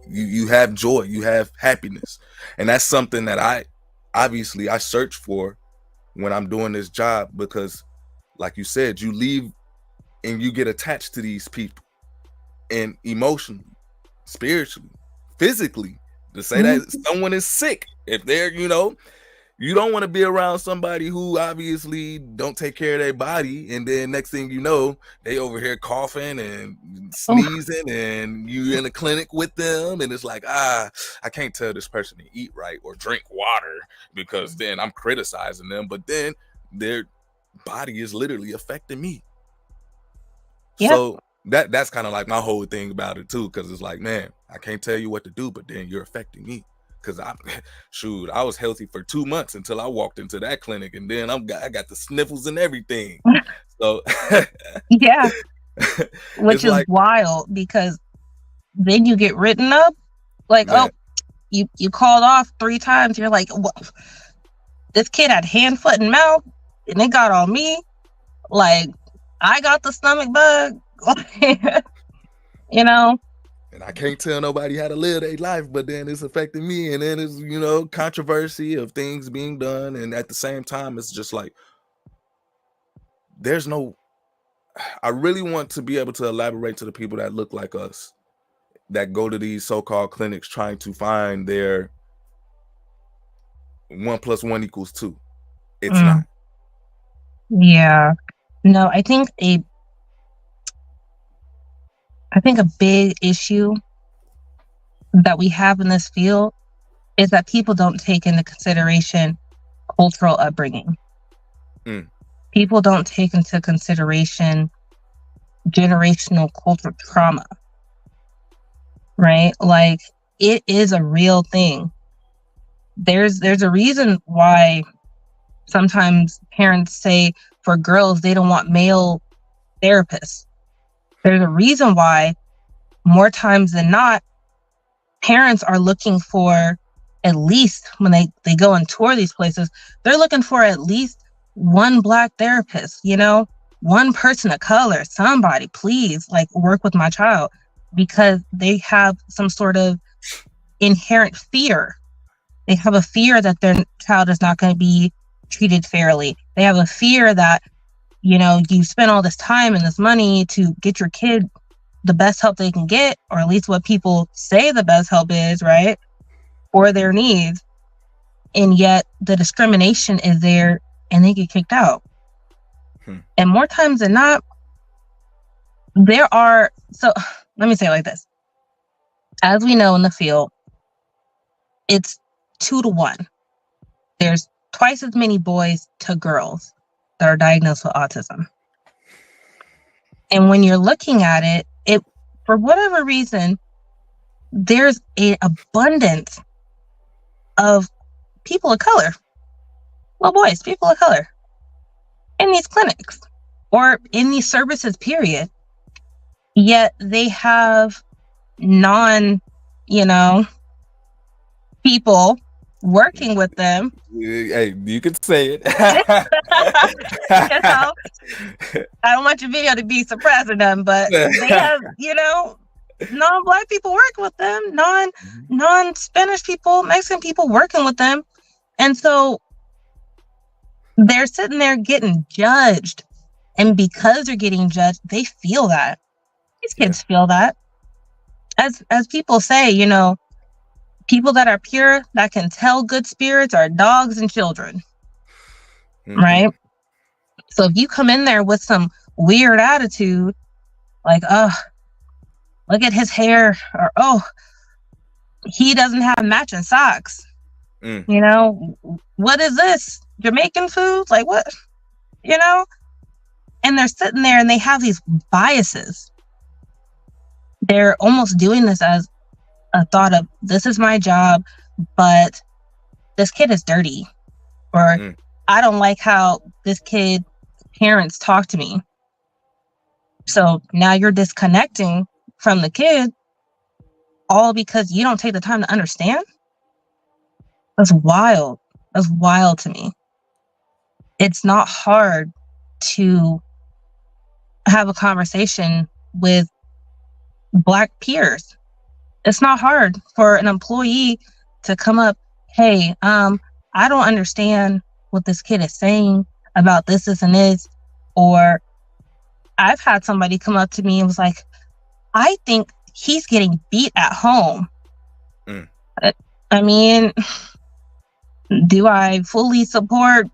You have joy, you have happiness. And that's something that I search for when I'm doing this job, because like you said, you leave and you get attached to these people, and emotionally, spiritually, physically, to say that someone is sick, if they're, you don't want to be around somebody who obviously don't take care of their body, and then next thing you know, they over here coughing and sneezing, and you in a clinic with them, and it's like, I can't tell this person to eat right or drink water, because then I'm criticizing them, but then their body is literally affecting me. Yep. So that's kind of like my whole thing about it too, because it's like, man, I can't tell you what to do, but then you're affecting me. Because I was healthy for 2 months until I walked into that clinic, and then I got the sniffles and everything. So yeah, which is like, wild, because then you get written up, like, man. Oh, you called off 3 times. You're like, what? This kid had hand, foot, and mouth, and it got on me. Like, I got the stomach bug, And I can't tell nobody how to live their life, but then it's affecting me. And then it's, controversy of things being done. And at the same time, it's just like, I really want to be able to elaborate to the people that look like us, that go to these so-called clinics trying to find their 1 + 1 = 2. It's not. Yeah. No, I think a big issue that we have in this field is that people don't take into consideration cultural upbringing. People don't take into consideration generational cultural trauma, right? Like, it is a real thing. There's a reason why sometimes parents say for girls they don't want male therapists. There's a reason why, more times than not, parents are looking for, at least when they go and tour these places, they're looking for at least one Black therapist, one person of color, somebody, please, like, work with my child, because they have some sort of inherent fear. They have a fear that their child is not going to be treated fairly. They have a fear that, you spend all this time and this money to get your kid the best help they can get, or at least what people say the best help is, right, for their needs. And yet the discrimination is there and they get kicked out. And more times than not, so let me say it like this. As we know in the field, it's 2 to 1. There's twice as many boys to girls that are diagnosed with autism. And when you're looking at it, for whatever reason, there's an abundance of people of color. little boys, people of color, in these clinics or in these services, period. Yet they have non, people working with them. Hey, you can say it. I don't want your video to be suppressed or nothing, but they have, non-Black people working with them, non-Spanish people, Mexican people working with them. And so they're sitting there getting judged. And because they're getting judged, they feel that. These kids feel that. As people say, people that are pure, that can tell good spirits are dogs and children. Right? So if you come in there with some weird attitude, like, oh, look at his hair, or oh, he doesn't have matching socks. What is this? Jamaican food? Like what? And they're sitting there and they have these biases. They're almost doing this as a thought of, this is my job, but this kid is dirty. Or I don't like how this kid parents talk to me. So now you're disconnecting from the kid, all because you don't take the time to understand. That's wild. That's wild to me. It's not hard to have a conversation with Black peers. It's not hard for an employee to come up, hey, I don't understand what this kid is saying about this, and this. Or I've had somebody come up to me and was like, I think he's getting beat at home. I mean, do I fully support,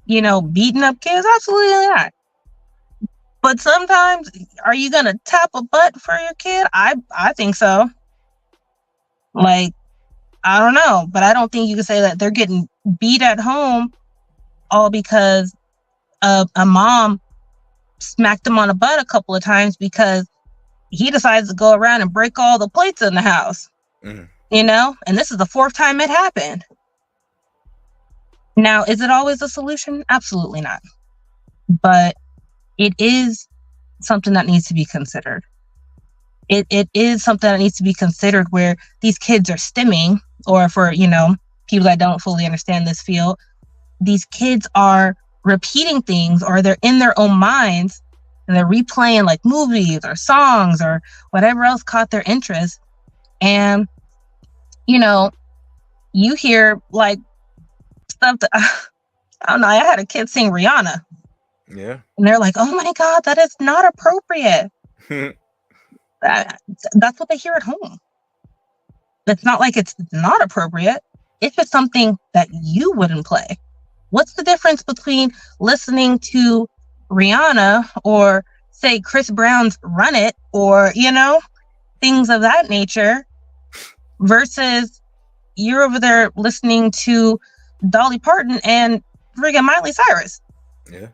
beating up kids? Absolutely not. But sometimes, are you going to tap a butt for your kid? I think so. Like, I don't know, but I don't think you can say that they're getting beat at home all because a mom smacked him on the butt a couple of times because he decides to go around and break all the plates in the house. And this is the 4th time it happened. Now, is it always a solution? Absolutely not. But it is something that needs to be considered. It is something that needs to be considered where these kids are stimming, or for, people that don't fully understand this field, these kids are repeating things, or they're in their own minds and they're replaying like movies or songs or whatever else caught their interest. And, you hear like stuff that, I don't know, I had a kid sing Rihanna. Yeah. And they're like, oh my God, that is not appropriate. That's what they hear at home. It's not like it's not appropriate. It's just something that you wouldn't play. What's the difference between listening to Rihanna or say Chris Brown's Run It, or, things of that nature, versus you're over there listening to Dolly Parton and friggin' Miley Cyrus? Yeah.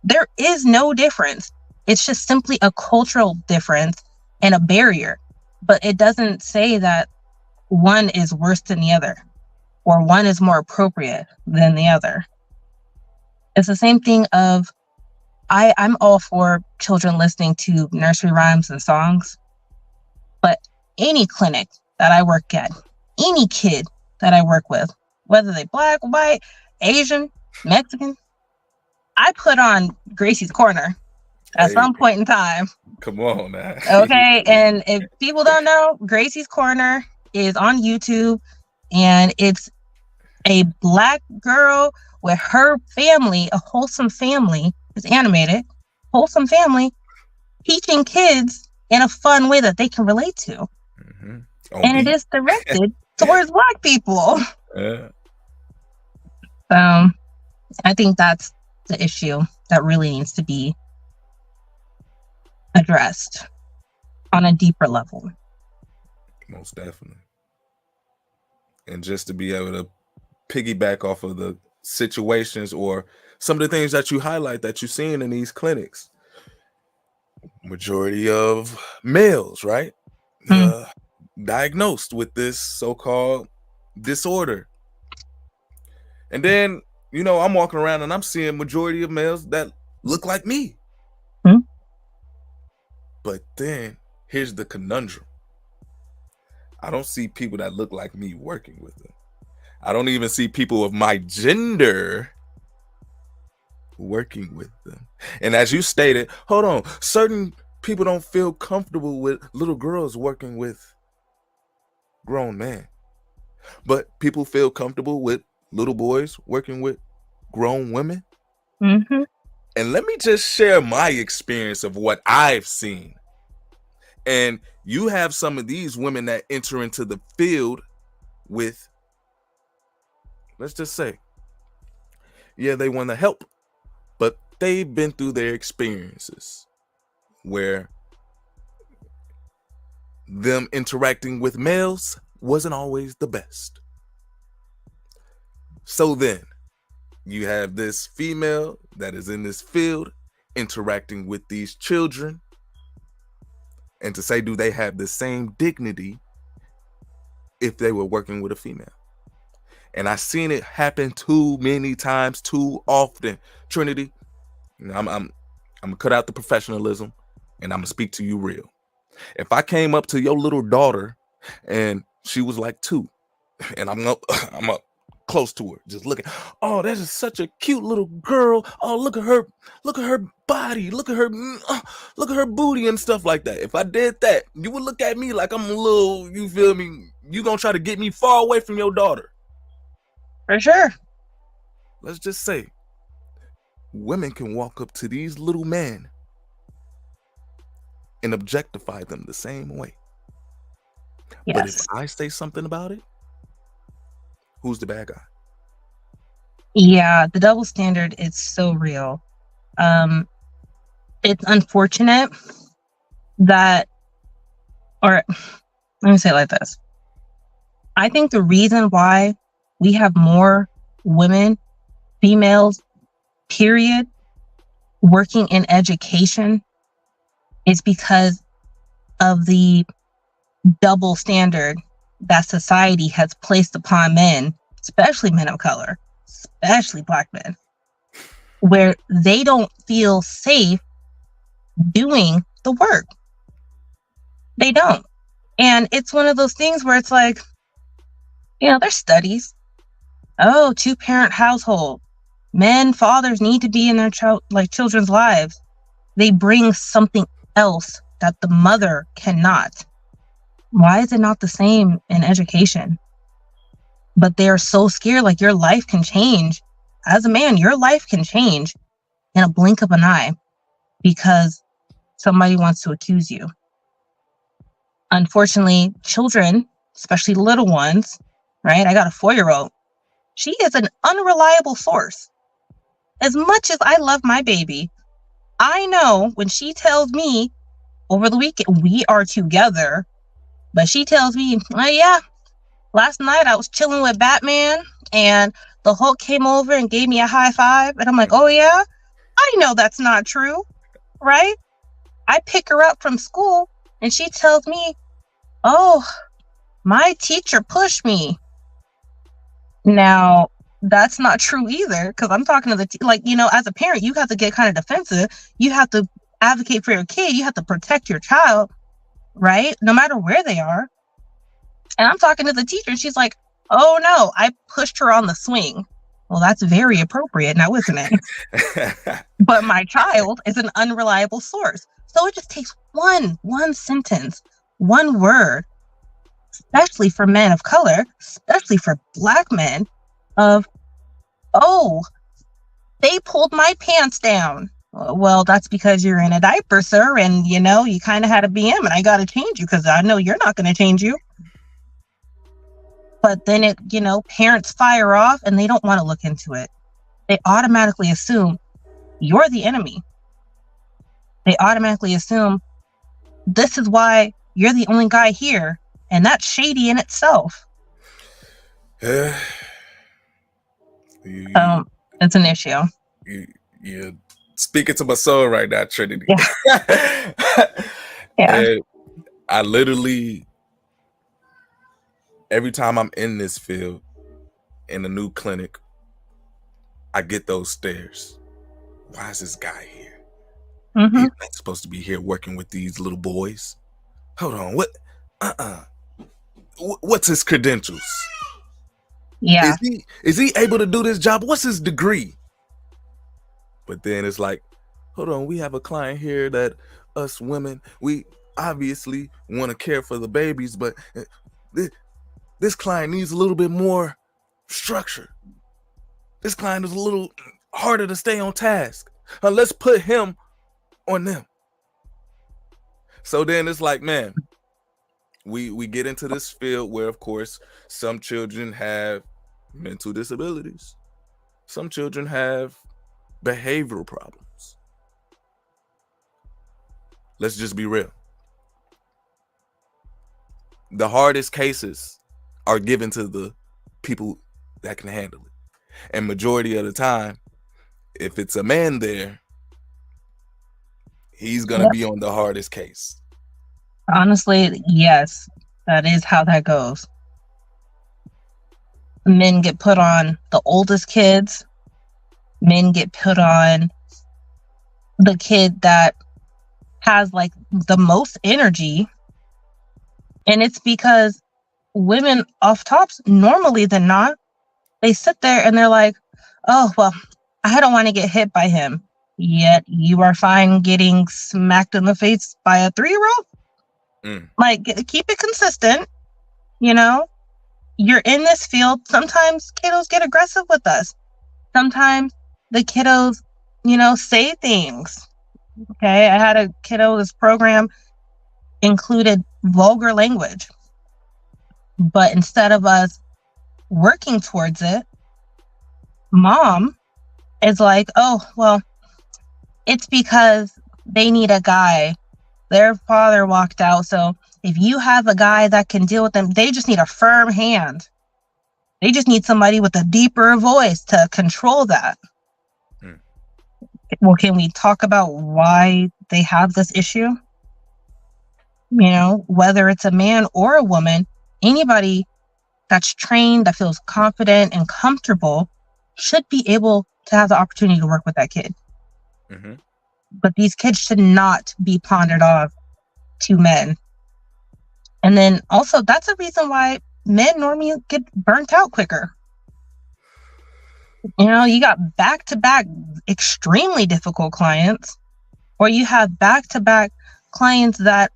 There is no difference. It's just simply a cultural difference and a barrier. But it doesn't say that one is worse than the other or one is more appropriate than the other. It's the same thing of, I'm all for children listening to nursery rhymes and songs, but any clinic that I work at, any kid that I work with, whether they Black, white, Asian, Mexican, I put on Gracie's Corner at some point in time. Come on, man. Okay, and if people don't know, Gracie's Corner is on YouTube, and it's a Black girl with her family, a wholesome family. It's animated, wholesome family, teaching kids in a fun way that they can relate to. And it is directed towards Black people. I think that's the issue that really needs to be addressed on a deeper level. Most definitely. And just to be able to piggyback off of the situations or some of the things that you highlight that you're seeing in these clinics, majority of males, right? Diagnosed with this so-called disorder. And then I'm walking around and I'm seeing majority of males that look like me. Hmm? But then here's the conundrum. I don't see people that look like me working with them. I don't even see people of my gender working with them. And as you stated, hold on, certain people don't feel comfortable with little girls working with grown men. But people feel comfortable with little boys working with grown women. Mm-hmm. And let me just share my experience of what I've seen. And you have some of these women that enter into the field with, let's just say, yeah, they want to help, but they've been through their experiences where them interacting with males wasn't always the best. So then you have this female that is in this field interacting with these children, and to say, do they have the same dignity if they were working with a female? And I've seen it happen too many times, too often. Trinity, I'm gonna cut out the professionalism and I'm gonna speak to you real. If I came up to your little daughter and she was like 2, and I'm up close to her, just looking, oh, that is such a cute little girl. Oh, look at her body, look at her booty and stuff like that. If I did that, you would look at me like I'm a little, you feel me? You gonna try to get me far away from your daughter. For sure. Let's just say women can walk up to these little men and objectify them the same way. But if Yes. I say something about it, who's the bad guy? Yeah, the double standard is so real. It's unfortunate that, or let me say it like this. I think the reason why we have more women, females, period, working in education is because of the double standard that society has placed upon men, especially men of color, especially Black men, where they don't feel safe doing the work. They don't. And it's one of those things where it's like, there's studies. Oh, 2-parent household. Men, fathers need to be in their children's lives. They bring something else that the mother cannot. Why is it not the same in education? But they are so scared, like your life can change. As a man, your life can change in a blink of an eye because somebody wants to accuse you. Unfortunately, children, especially little ones, right? I got a 4-year-old. She is an unreliable source. As much as I love my baby, I know when she tells me over the weekend, we are together, but she tells me, oh yeah, last night I was chilling with Batman and the Hulk came over and gave me a high five. And I'm like, oh yeah, I know that's not true, right? I pick her up from school and she tells me, oh, my teacher pushed me. Now, that's not true either, because I'm talking to the, as a parent, you have to get kind of defensive. You have to advocate for your kid. You have to protect your child, right? No matter where they are. And I'm talking to the teacher. And she's like, oh no, I pushed her on the swing. Well, that's very appropriate now, isn't it? But my child is an unreliable source. So it just takes one sentence, one word, especially for men of color, especially for Black men, of, oh, they pulled my pants down. Well, that's because you're in a diaper, sir, and you kind of had a BM and I got to change you because I know you're not going to change you. But then parents fire off and they don't want to look into it. They automatically assume you're the enemy. They automatically assume this is why you're the only guy here. And that's shady in itself. You're It's an issue. You're speaking to my soul right now, Trinity. Yeah. And I literally, every time I'm in this field, in a new clinic, I get those stares. Why is this guy here? Mm-hmm. He's not supposed to be here working with these little boys. Hold on, what? What's his credentials? Yeah. Is he able to do this job? What's his degree? But then it's like, hold on, we have a client here that us women, we obviously want to care for the babies, but this client needs a little bit more structure. This client is a little harder to stay on task. Let's put him on them. So then it's like, man, we get into this field where, of course, some children have mental disabilities. Some children have behavioral problems. Let's just be real. The hardest cases are given to the people that can handle it. And majority of the time, if it's a man there, he's going to be on the hardest case. Honestly, yes, that is how that goes. Men get put on the oldest kids. Men get put on the kid that has like the most energy. And it's because women off tops, normally than not, they sit there and they're like, oh, well, I don't want to get hit by him. Yet you are fine getting smacked in the face by a 3-year-old. Like, keep it consistent. You know, you're in this field. Sometimes kiddos get aggressive with us. Sometimes the kiddos, say things. Okay. I had a kiddo, this program included vulgar language. But instead of us working towards it, mom is like, oh, well, it's because they need a guy. Their father walked out. So if you have a guy that can deal with them, they just need a firm hand. They just need somebody with a deeper voice to control that. Well, can we talk about why they have this issue? Whether it's a man or a woman, anybody that's trained, that feels confident and comfortable should be able to have the opportunity to work with that kid. Mm-hmm. But these kids should not be pondered off to men. And then also, that's a reason why men normally get burnt out quicker. You got back-to-back extremely difficult clients, or you have back-to-back clients that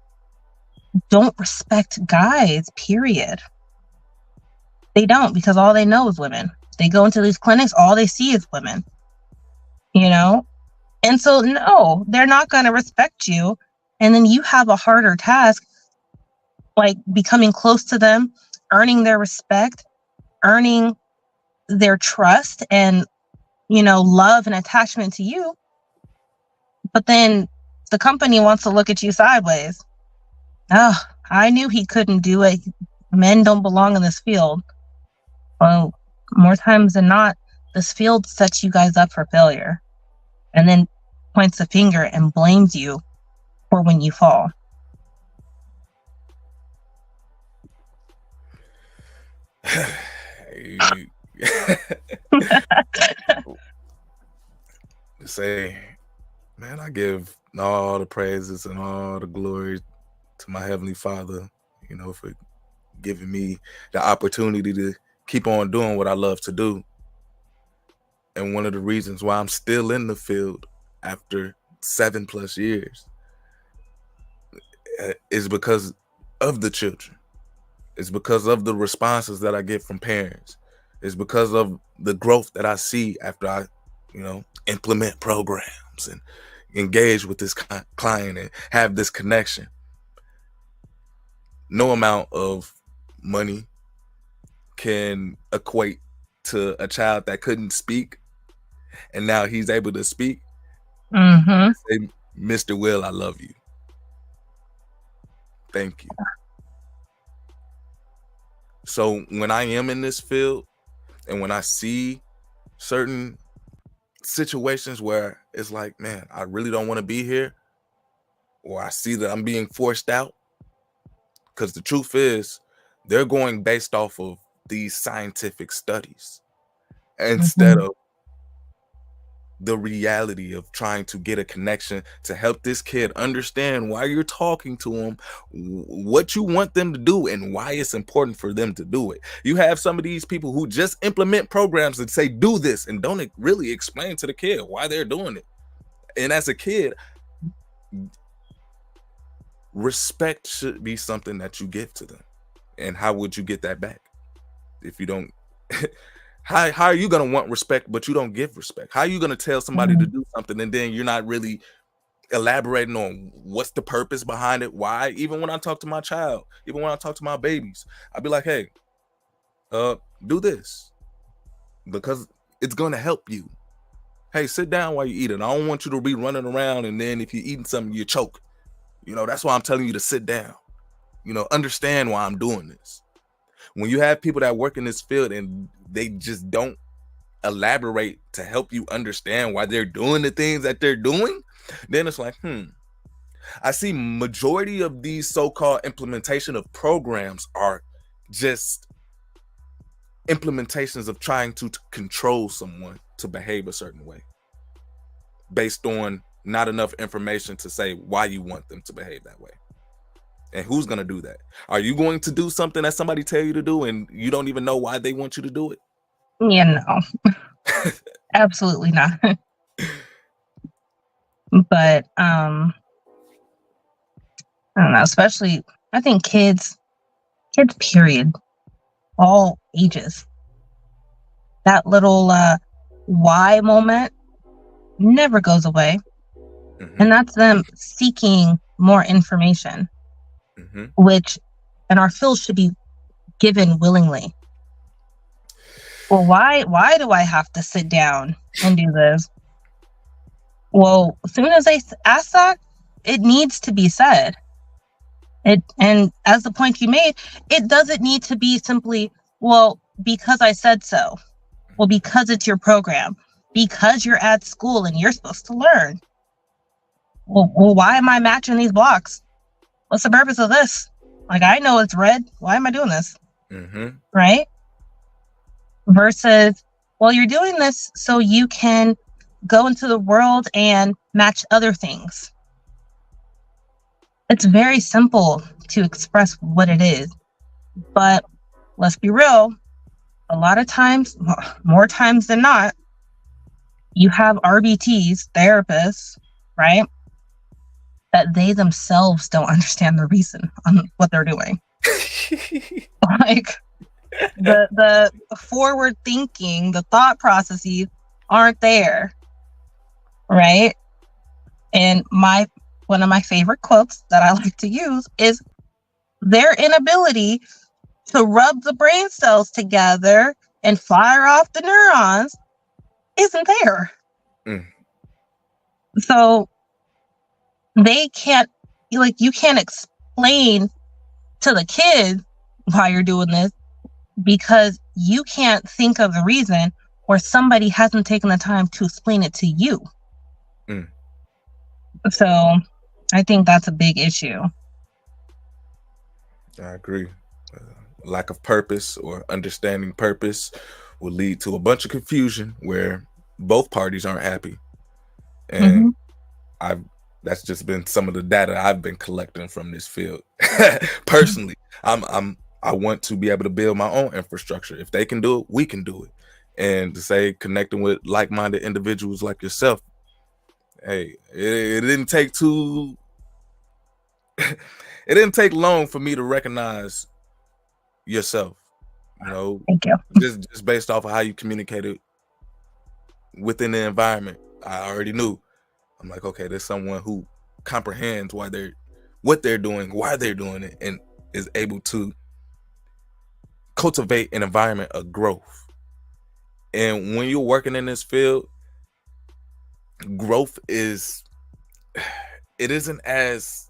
don't respect guys, period. They don't, because all they know is women. They go into these clinics, all they see is women. And so, no, they're not going to respect you. And then you have a harder task, like becoming close to them, earning their respect, earning their trust and, love and attachment to you. But then the company wants to look at you sideways. Oh, I knew he couldn't do it. Men don't belong in this field. Well, more times than not, this field sets you guys up for failure. And then points the finger and blames you for when you fall. Say, man, I give all the praises and all the glory to my Heavenly Father, for giving me the opportunity to keep on doing what I love to do. And one of the reasons why I'm still in the field after 7+ years is because of the children. It's because of the responses that I get from parents. It's because of the growth that I see after I, implement programs and engage with this client and have this connection. No amount of money can equate to a child that couldn't speak, and now he's able to speak. Mm-hmm. Say, Mr. Will, I love you. Thank you. So when I am in this field and when I see certain situations where it's like, man, I really don't want to be here, or I see that I'm being forced out, because the truth is they're going based off of these scientific studies instead of the reality of trying to get a connection to help this kid understand why you're talking to them, what you want them to do, and why it's important for them to do it. You have some of these people who just implement programs that say do this and don't really explain to the kid why they're doing it. And as a kid, respect should be something that you give to them. And how would you get that back if you don't? How are you gonna want respect but you don't give respect? How are you gonna tell somebody to do something and then you're not really elaborating on what's the purpose behind it? Why? Even when I talk to my child, even when I talk to my babies, I'll be like, hey, do this because it's gonna help you. Hey, sit down while you eat it. I don't want you to be running around and then if you're eating something, you choke. That's why I'm telling you to sit down. Understand why I'm doing this. When you have people that work in this field and they just don't elaborate to help you understand why they're doing the things that they're doing, then it's like, I see majority of these so-called implementation of programs are just implementations of trying to control someone to behave a certain way based on not enough information to say why you want them to behave that way. And who's going to do that? Are you going to do something that somebody tell you to do and you don't even know why they want you to do it? Yeah, no. Absolutely not. But I don't know, especially I think kids period, all ages. That little why moment never goes away. And that's them seeking more information. Which in our field should be given willingly. Well, why do I have to sit down and do this? Well, as soon as they ask that, it needs to be said. And as the point you made, it doesn't need to be simply, well, because I said so. Well, because it's your program. Because you're at school and you're supposed to learn. Well, why am I matching these blocks? What's the purpose of this? Like, I know it's red. Why am I doing this? Right? Versus, well, you're doing this so you can go into the world and match other things. It's very simple to express what it is. But let's be real. A lot of times, more times than not, you have RBTs, therapists, right? That they themselves don't understand the reason on what they're doing. Like the forward thinking, the thought processes aren't there, right? And one of my favorite quotes that I like to use is their inability to rub the brain cells together and fire off the neurons isn't there. So they can't, you can't explain to the kid why you're doing this because you can't think of the reason or somebody hasn't taken the time to explain it to you. So I think that's a big issue. I agree. Lack of purpose or understanding purpose will lead to a bunch of confusion where both parties aren't happy. And that's just been some of the data I've been collecting from this field. Personally, I want to be able to build my own infrastructure. If they can do it, we can do it. And to say connecting with like-minded individuals like yourself, hey, it didn't take it didn't take long for me to recognize yourself. Thank you. Just based off of how you communicated within the environment, I already knew. I'm like, okay, there's someone who comprehends what they're doing, why they're doing it, and is able to cultivate an environment of growth. And when you're working in this field, growth isn't as,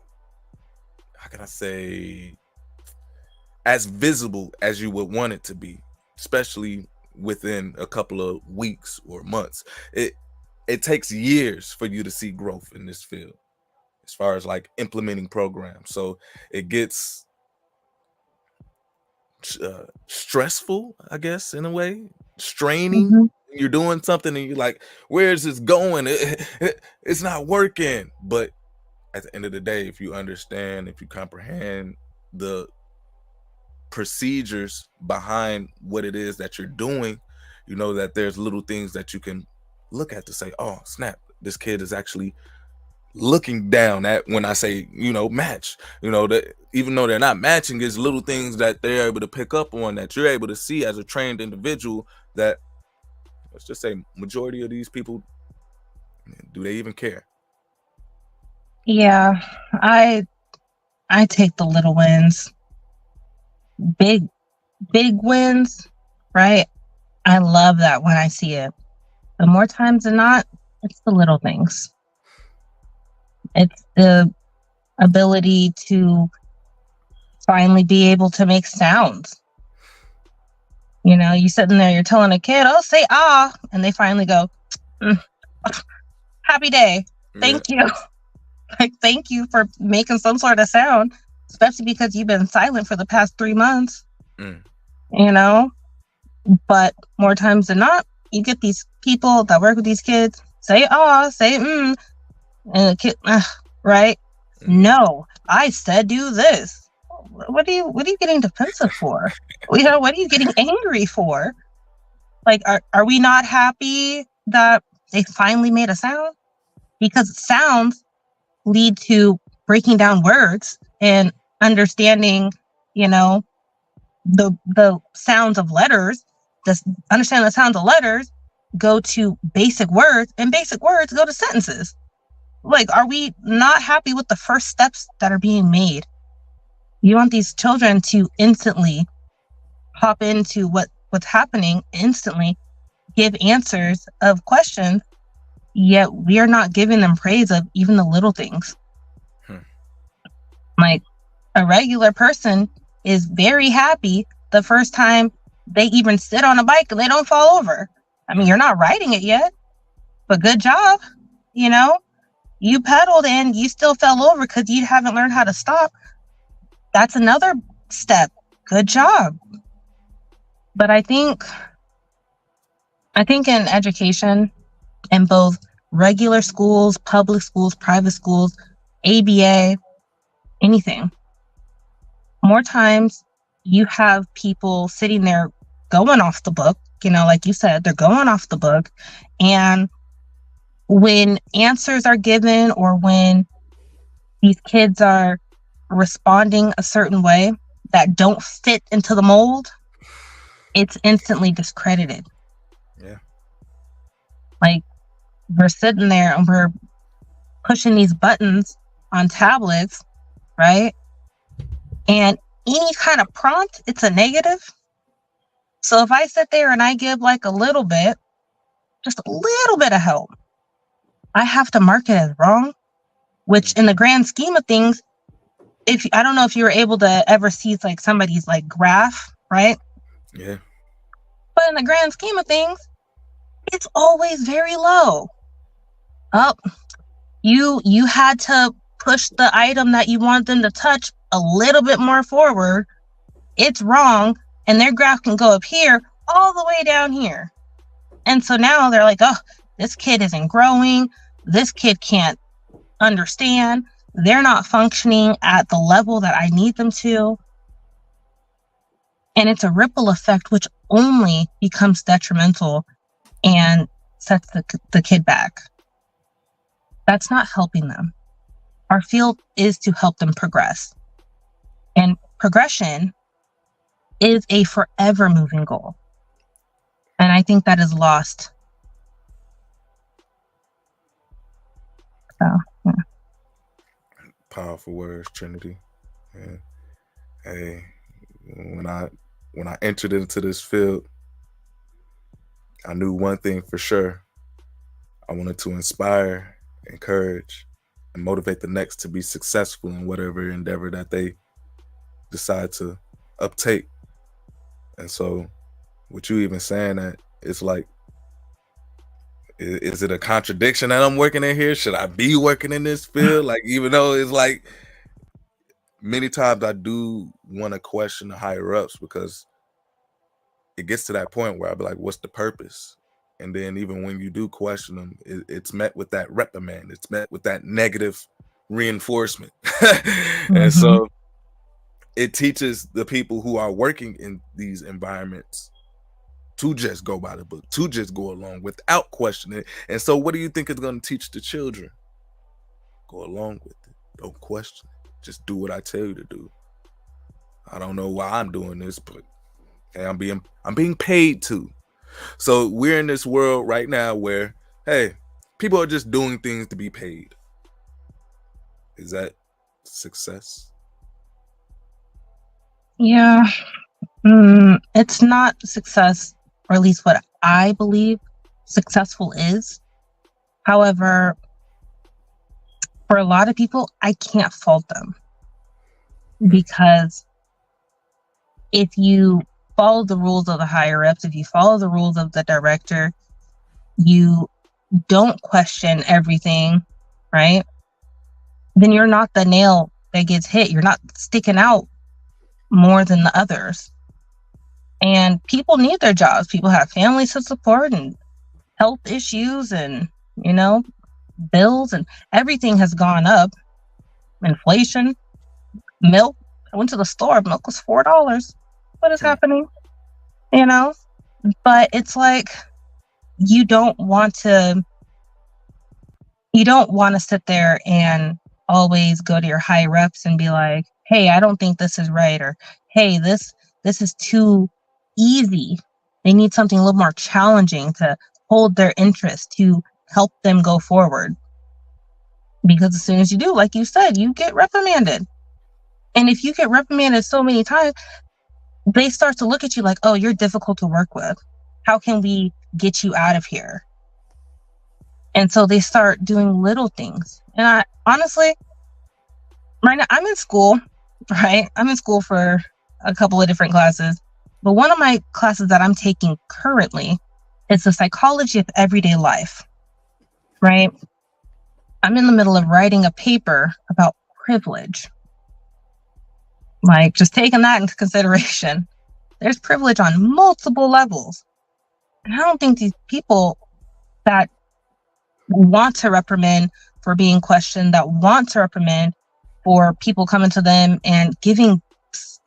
how can I say, as visible as you would want it to be, especially within a couple of weeks or months. It takes years for you to see growth in this field as far as like implementing programs. So it gets stressful, I guess, in a way, straining you're doing something and you're like, where is this going? It's not working. But at the end of the day, if you understand, if you comprehend the procedures behind what it is that you're doing, you know that there's little things that you can look at to say, oh snap, this kid is actually looking down at when I say, match, that even though they're not matching, is little things that they're able to pick up on, that you're able to see as a trained individual, that let's just say majority of these people, do they even care? Yeah, I take the little wins. Big wins, right? I love that when I see it. But more times than not, it's the little things. It's the ability to finally be able to make sounds. You sitting there, you're telling a kid, oh, say ah, and they finally go, happy day. Thank you. Like, thank you for making some sort of sound, especially because you've been silent for the past 3 months. But more times than not, you get these people that work with these kids, say ah, say and the kid, right? No, I said do this. What are you getting defensive for? What are you getting angry for? Like, are we not happy that they finally made a sound? Because sounds lead to breaking down words and understanding, the sounds of letters. Understand the sounds of letters go to basic words, and basic words go to sentences. Like, are we not happy with the first steps that are being made? You want these children to instantly hop into what's happening, instantly give answers of questions, yet we are not giving them praise of even the little things. Like, a regular person is very happy the first time they even sit on a bike and they don't fall over. I mean, you're not riding it yet, but good job. You pedaled and you still fell over because you haven't learned how to stop. That's another step. Good job. But I think in education, in both regular schools, public schools, private schools, ABA, anything, more times you have people sitting there going off the book, like you said, they're going off the book. And when answers are given, or when these kids are responding a certain way that don't fit into the mold, it's instantly discredited. Yeah. Like, we're sitting there and we're pushing these buttons on tablets, right? And any kind of prompt, it's a negative. So if I sit there and I give like a little bit, just a little bit of help, I have to mark it as wrong, which in the grand scheme of things, I don't know if you were able to ever see like somebody's like graph, right? Yeah. But in the grand scheme of things, it's always very low. Oh, you had to push the item that you want them to touch a little bit more forward. It's wrong. And their graph can go up here all the way down here. And so now they're like, oh, this kid isn't growing. This kid can't understand. They're not functioning at the level that I need them to. And it's a ripple effect, which only becomes detrimental and sets the kid back. That's not helping them. Our field is to help them progress. And progression is a forever moving goal. And I think that is lost. So, yeah. Powerful words, Trinity. Yeah. Hey, when I entered into this field, I knew one thing for sure. I wanted to inspire, encourage, and motivate the next to be successful in whatever endeavor that they decide to uptake. And so with you even saying that, it's like, is it a contradiction that I'm working in here? Should I be working in this field? Like, even though it's like, many times I do want to question the higher ups, because it gets to that point where I'll be like, what's the purpose? And then even when you do question them, it's met with that reprimand. It's met with that negative reinforcement. And so it teaches the people who are working in these environments to just go by the book, to just go along without questioning it. And so what do you think is going to teach the children? Go along with it. Don't question it. Just do what I tell you to do. I don't know why I'm doing this, but hey, I'm being paid to. So we're in this world right now where, hey, people are just doing things to be paid. Is that success? Yeah. It's not success, or at least what I believe successful is. However, for a lot of people, I can't fault them, because if you follow the rules of the higher ups, if you follow the rules of the director, you don't question everything, right? Then you're not the nail that gets hit. You're not sticking out more than the others. And people need their jobs. People have families to support and health issues and, bills, and everything has gone up. Inflation, milk. I went to the store, milk was $4. What is happening? But it's like, you don't want to sit there and always go to your higher ups and be like, hey, I don't think this is right, or hey, this is too easy. They need something a little more challenging to hold their interest, to help them go forward. Because as soon as you do, like you said, you get reprimanded. And if you get reprimanded so many times, they start to look at you like, oh, you're difficult to work with. How can we get you out of here? And so they start doing little things. And I honestly, right now I'm in school, right? I'm in school for a couple of different classes. But one of my classes that I'm taking currently is the psychology of everyday life, right? I'm in the middle of writing a paper about privilege. Like, just taking that into consideration. There's privilege on multiple levels. And I don't think these people that want to reprimand for being questioned, that want to reprimand for people coming to them and giving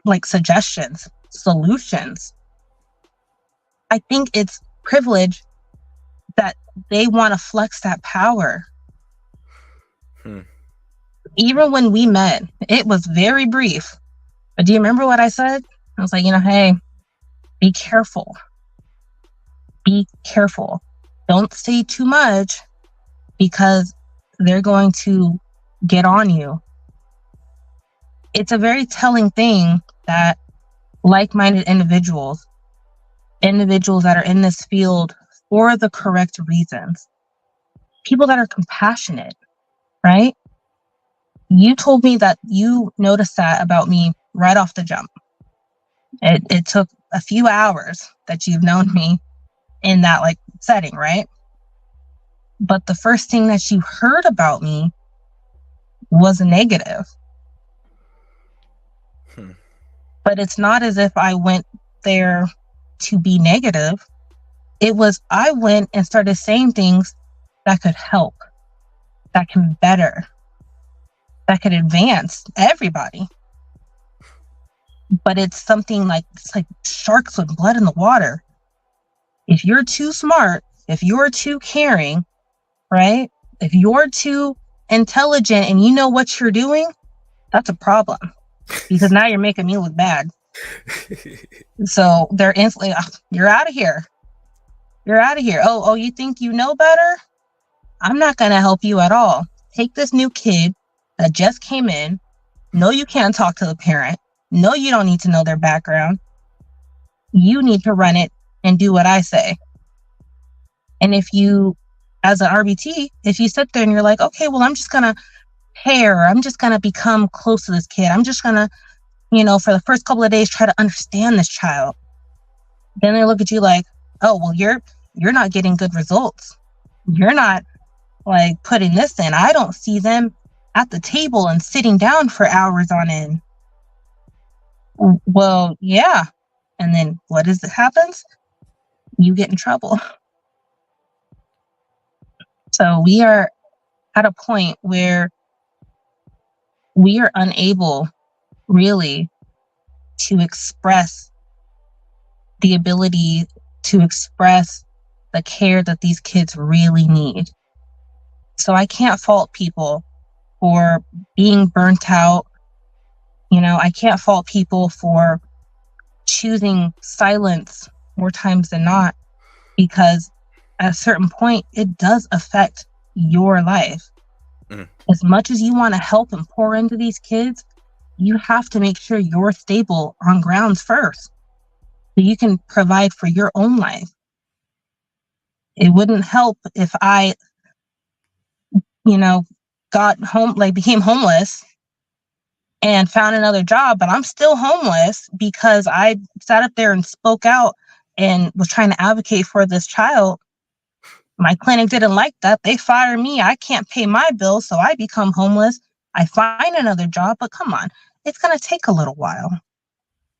like suggestions, solutions. I think it's privilege that they want to flex that power. Even when we met, it was very brief. But do you remember what I said? I was like, hey, be careful. Be careful. Don't say too much, because they're going to get on you. It's a very telling thing that like-minded individuals that are in this field for the correct reasons, people that are compassionate, right? You told me that you noticed that about me right off the jump. It took a few hours that you've known me in that setting, right? But the first thing that you heard about me was negative. But it's not as if I went there to be negative. It was, I went and started saying things that could help, that can better, that could advance everybody. But it's something it's like sharks with blood in the water. If you're too smart, if you're too caring, right? If you're too intelligent and you know what you're doing, that's a problem. Because now you're making me look bad. So they're instantly, you're out of here. You're out of here. Oh, you think you know better? I'm not going to help you at all. Take this new kid that just came in. No, you can't talk to the parent. No, you don't need to know their background. You need to run it and do what I say. And if you, as an RBT, if you sit there and you're like, okay, well, I'm just going to pair. I'm just going to become close to this kid. I'm just going to, for the first couple of days, try to understand this child. Then they look at you like, oh, well, you're not getting good results. You're not putting this in. I don't see them at the table and sitting down for hours on end. Well, yeah. And then what happens? You get in trouble. So we are at a point where we are unable really to express the ability to express the care that these kids really need. So I can't fault people for being burnt out. You know, I can't fault people for choosing silence more times than not, because at a certain point, it does affect your life. Mm. As much as you want to help and pour into these kids, you have to make sure you're stable on grounds first so you can provide for your own life. It wouldn't help if I, got home, like became homeless and found another job, but I'm still homeless because I sat up there and spoke out and was trying to advocate for this child. My clinic didn't like that. They fired me. I can't pay my bills, so I become homeless. I find another job, but come on, it's going to take a little while.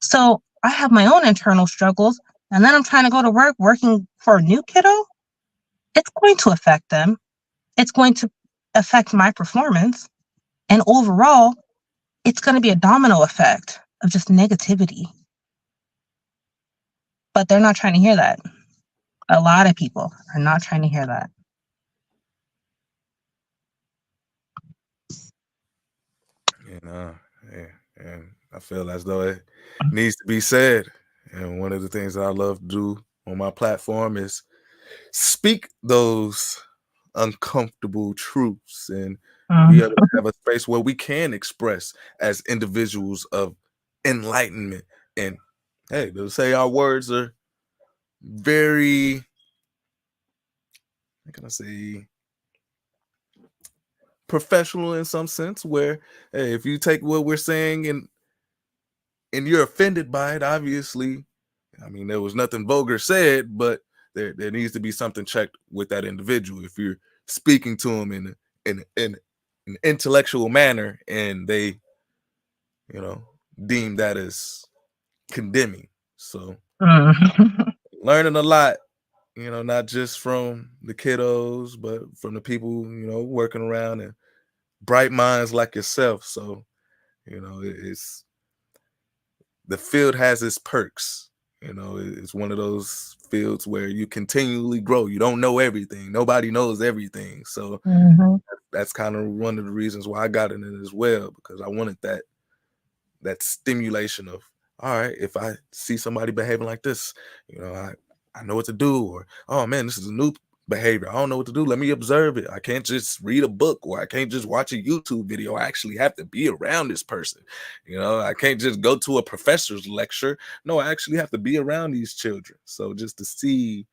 So I have my own internal struggles, and then I'm trying to go to work working for a new kiddo. It's going to affect them. It's going to affect my performance. And overall, it's going to be a domino effect of just negativity. But they're not trying to hear that. A lot of people are not trying to hear that. And I feel as though it needs to be said. And one of the things that I love to do on my platform is speak those uncomfortable truths and be able to have a space where we can express as individuals of enlightenment. And hey, they'll say our words are very, how can I say, professional in some sense, where hey, if you take what we're saying and you're offended by it, obviously, I mean, there was nothing vulgar said, but there needs to be something checked with that individual. If you're speaking to them in an intellectual manner and they, deem that as condemning. So learning a lot, not just from the kiddos, but from the people, working around and bright minds like yourself. So, it's the field has its perks. It's one of those fields where you continually grow. You don't know everything. Nobody knows everything. So that's kind of one of the reasons why I got in it as well, because I wanted that stimulation of, all right, if I see somebody behaving like this, I know what to do. Or, oh man, this is a new behavior. I don't know what to do. Let me observe it. I can't just read a book, or I can't just watch a YouTube video. I actually have to be around this person. I can't just go to a professor's lecture. No, I actually have to be around these children. So just to see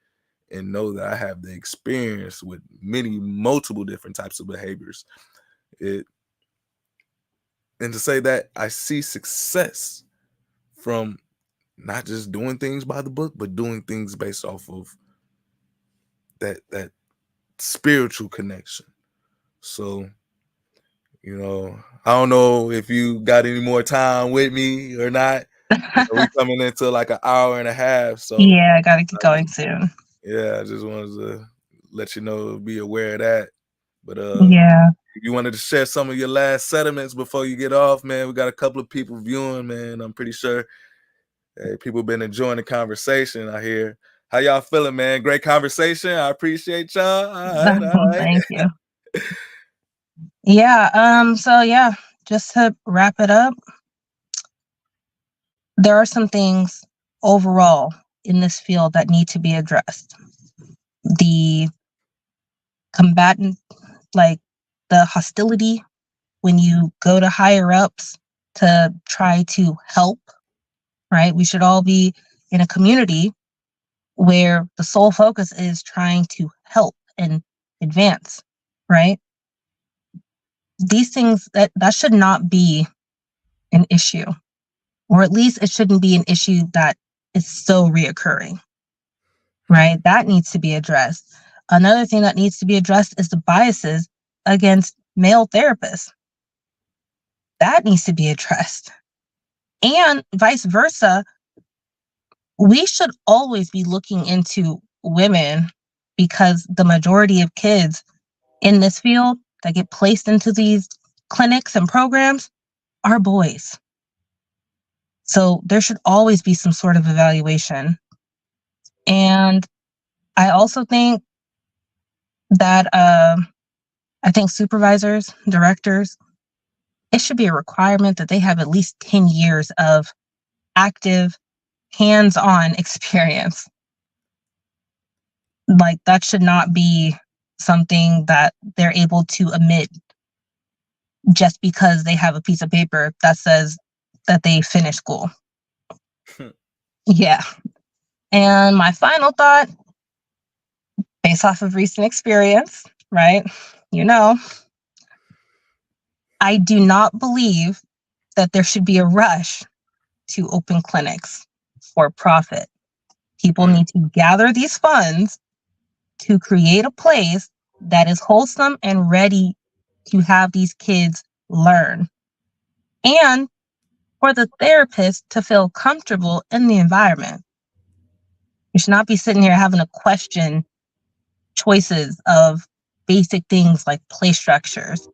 and know that I have the experience with multiple different types of behaviors, and to say that I see success from not just doing things by the book, but doing things based off of that spiritual connection. So, I don't know if you got any more time with me or not. We're coming into like an hour and a half. So yeah, I gotta get going soon. Yeah, I just wanted to let you know, be aware of that. But Yeah. if you wanted to share some of your last sentiments before you get off, man, we got a couple of people viewing, man. I'm pretty sure people been enjoying the conversation. I hear. How y'all feeling, man? Great conversation. I appreciate y'all. All right. Thank you. Yeah. So yeah, just to wrap it up, there are some things overall in this field that need to be addressed. The combatant, like the hostility when you go to higher ups to try to help, right? We should all be in a community where the sole focus is trying to help and advance, right? These things, that should not be an issue, or at least it shouldn't be an issue that is so reoccurring, right? That needs to be addressed. Another thing that needs to be addressed is the biases against male therapists. That needs to be addressed. And vice versa, we should always be looking into women, because the majority of kids in this field that get placed into these clinics and programs are boys. So there should always be some sort of evaluation. And I also think that I think supervisors, directors, it should be a requirement that they have at least 10 years of active, hands-on experience. Like, that should not be something that they're able to omit just because they have a piece of paper that says that they finished school. Yeah. And my final thought, based off of recent experience, right? You know, I do not believe that there should be a rush to open clinics for profit. People need to gather these funds to create a place that is wholesome and ready to have these kids learn. And for the therapist to feel comfortable in the environment. You should not be sitting here having to question choices of basic things like play structures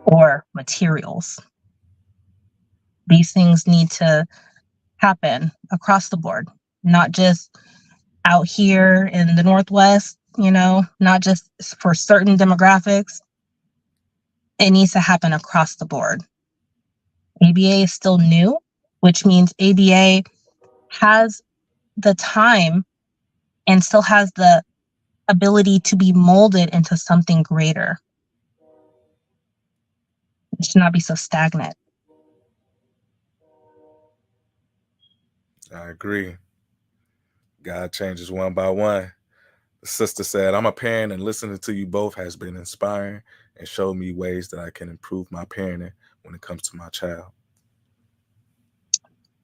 or materials. These things need to happen across the board, not just out here in the Northwest, you know, not just for certain demographics. It needs to happen across the board. ABA is still new, which means ABA has the time and still has the ability to be molded into something greater. It should not be so stagnant. I agree. God changes one by one. The sister said, I'm a parent and listening to you both has been inspiring and showed me ways that I can improve my parenting when it comes to my child.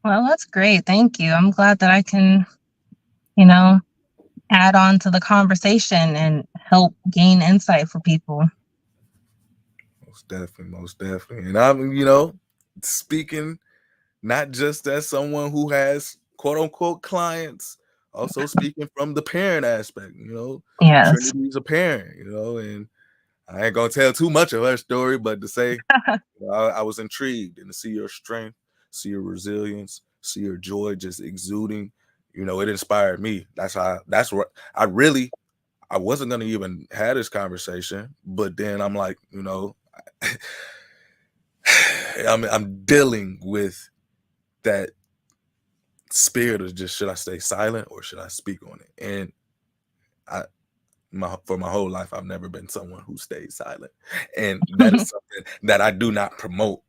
Well, that's great. Thank you. I'm glad that I can, you know, add on to the conversation and help gain insight for people. Most definitely, most definitely. And I'm, you know, speaking not just as someone who has quote unquote clients, also speaking from the parent aspect, you know. Yes. Trinity's a parent, you know, and I ain't gonna tell too much of her story, but to say I was intrigued and to see your strength, see your resilience, see your joy just exuding, you know, it inspired me. That's what I wasn't gonna even have this conversation, but then I'm like, you know, I'm dealing with that spirit of just, should I stay silent or should I speak on it? And for my whole life, I've never been someone who stays silent, and that is something that I do not promote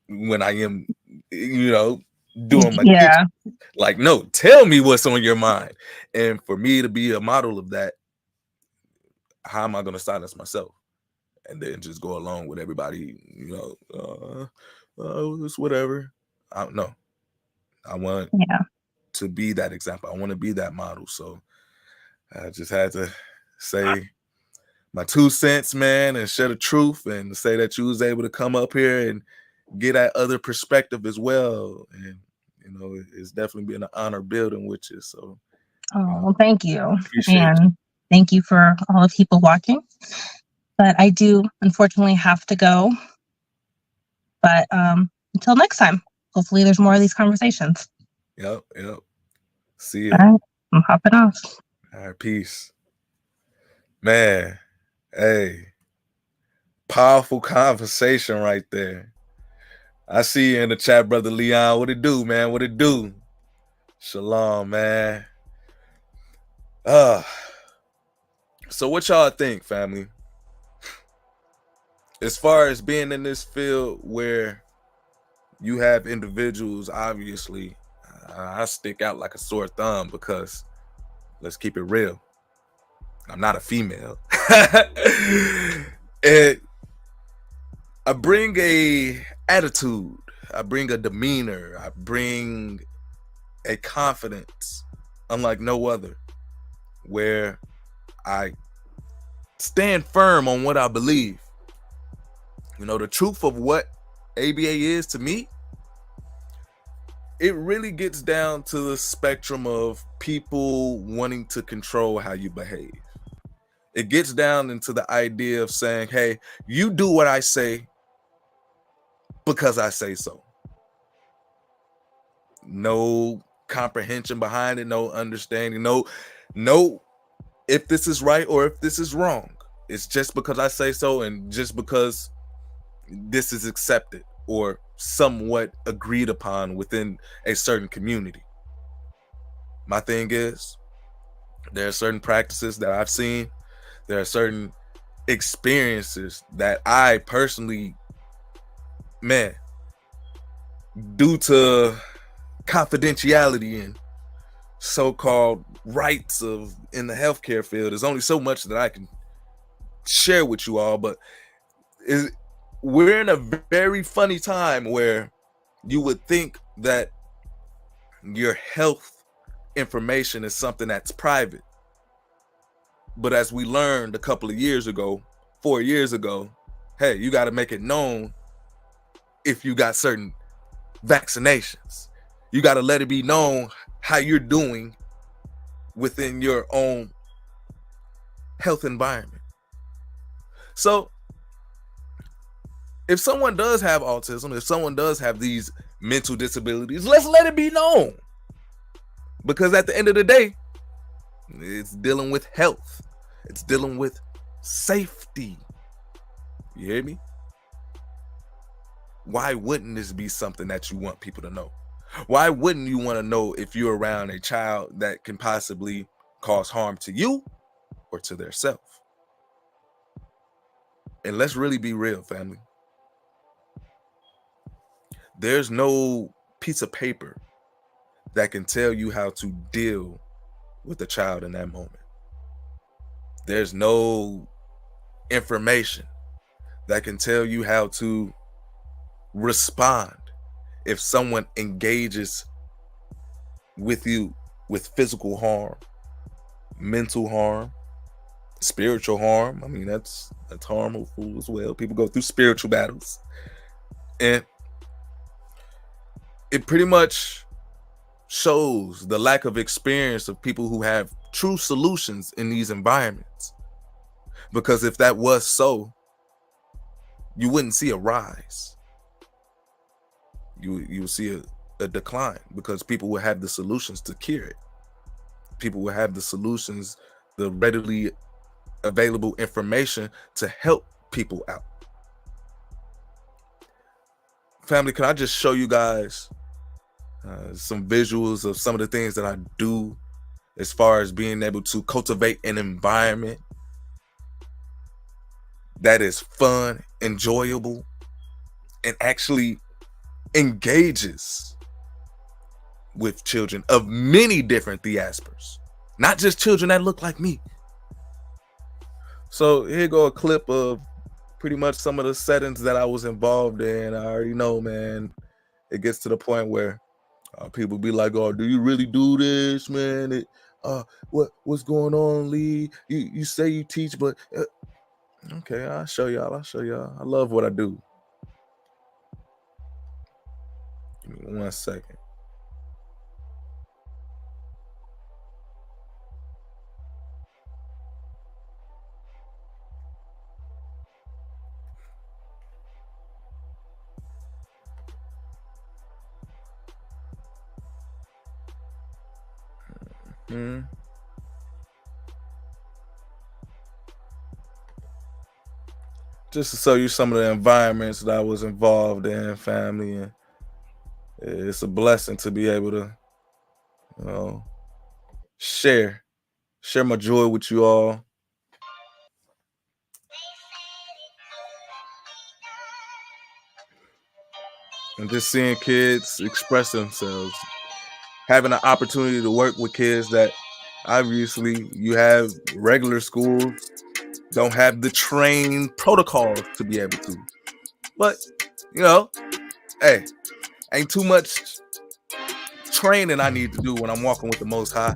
when I am, you know, doing my teaching. Like, no, tell me what's on your mind. And for me to be a model of that, how am I going to silence myself and then just go along with everybody? You know, it's whatever. I don't know. I want to be that example. I want to be that model. So I just had to say my 2 cents, man, and share the truth and say that you was able to come up here and get that other perspective as well. And, you know, it's definitely been an honor building with you. So, well, thank you. And thank you for all the people watching. But I do unfortunately have to go. But until next time, hopefully there's more of these conversations. Yep. See ya. All right, I'm hopping off. All right, peace. Man, hey, powerful conversation right there. I see you in the chat, brother Leon. What it do, man? What it do? Shalom, man. So what y'all think, family? As far as being in this field where you have individuals, obviously, I stick out like a sore thumb because, let's keep it real, I'm not a female. And I bring a attitude, I bring a demeanor, I bring a confidence unlike no other, where I stand firm on what I believe. You know, the truth of what ABA is to me, it really gets down to the spectrum of people wanting to control how you behave. It gets down into the idea of saying, hey, you do what I say because I say so. No comprehension behind it, no understanding, no if this is right or if this is wrong. It's just because I say so, and just because this is accepted or somewhat agreed upon within a certain community. My thing is, there are certain practices that I've seen. There are certain experiences that I personally, man, due to confidentiality and so-called rights of in the healthcare field, there's only so much that I can share with you all, but we're in a very funny time where you would think that your health information is something that's private. But as we learned a couple of years ago, 4 years ago, hey, you got to make it known if you got certain vaccinations. You got to let it be known how you're doing within your own health environment. So if someone does have autism, if someone does have these mental disabilities, let's let it be known. Because at the end of the day, it's dealing with health. It's dealing with safety. You hear me? Why wouldn't this be something that you want people to know? Why wouldn't you want to know if you're around a child that can possibly cause harm to you or to their self? And let's really be real, family. There's no piece of paper that can tell you how to deal with a child in that moment. There's no information that can tell you how to respond if someone engages with you with physical harm, mental harm, spiritual harm. I mean, that's harmful as well. People go through spiritual battles. And it pretty much shows the lack of experience of people who have true solutions in these environments. Because if that was so, you wouldn't see a rise. You would see a decline, because people will have the solutions to cure it. People will have the solutions, the readily available information to help people out. Family, can I just show you guys some visuals of some of the things that I do as far as being able to cultivate an environment that is fun, enjoyable, and actually engages with children of many different diasporas, not just children that look like me. So here go a clip of pretty much some of the settings that I was involved in. I already know, man, it gets to the point where people be like, oh, do you really do this, man? What's going on, Lee? You say you teach, but okay, I'll show y'all. I love what I do. Give me 1 second. Just to show you some of the environments that I was involved in, family, and it's a blessing to be able to, share my joy with you all. And just seeing kids express themselves, having an opportunity to work with kids that obviously you have regular schools don't have the trained protocols to be able to. But, hey, ain't too much training I need to do when I'm walking with the Most High,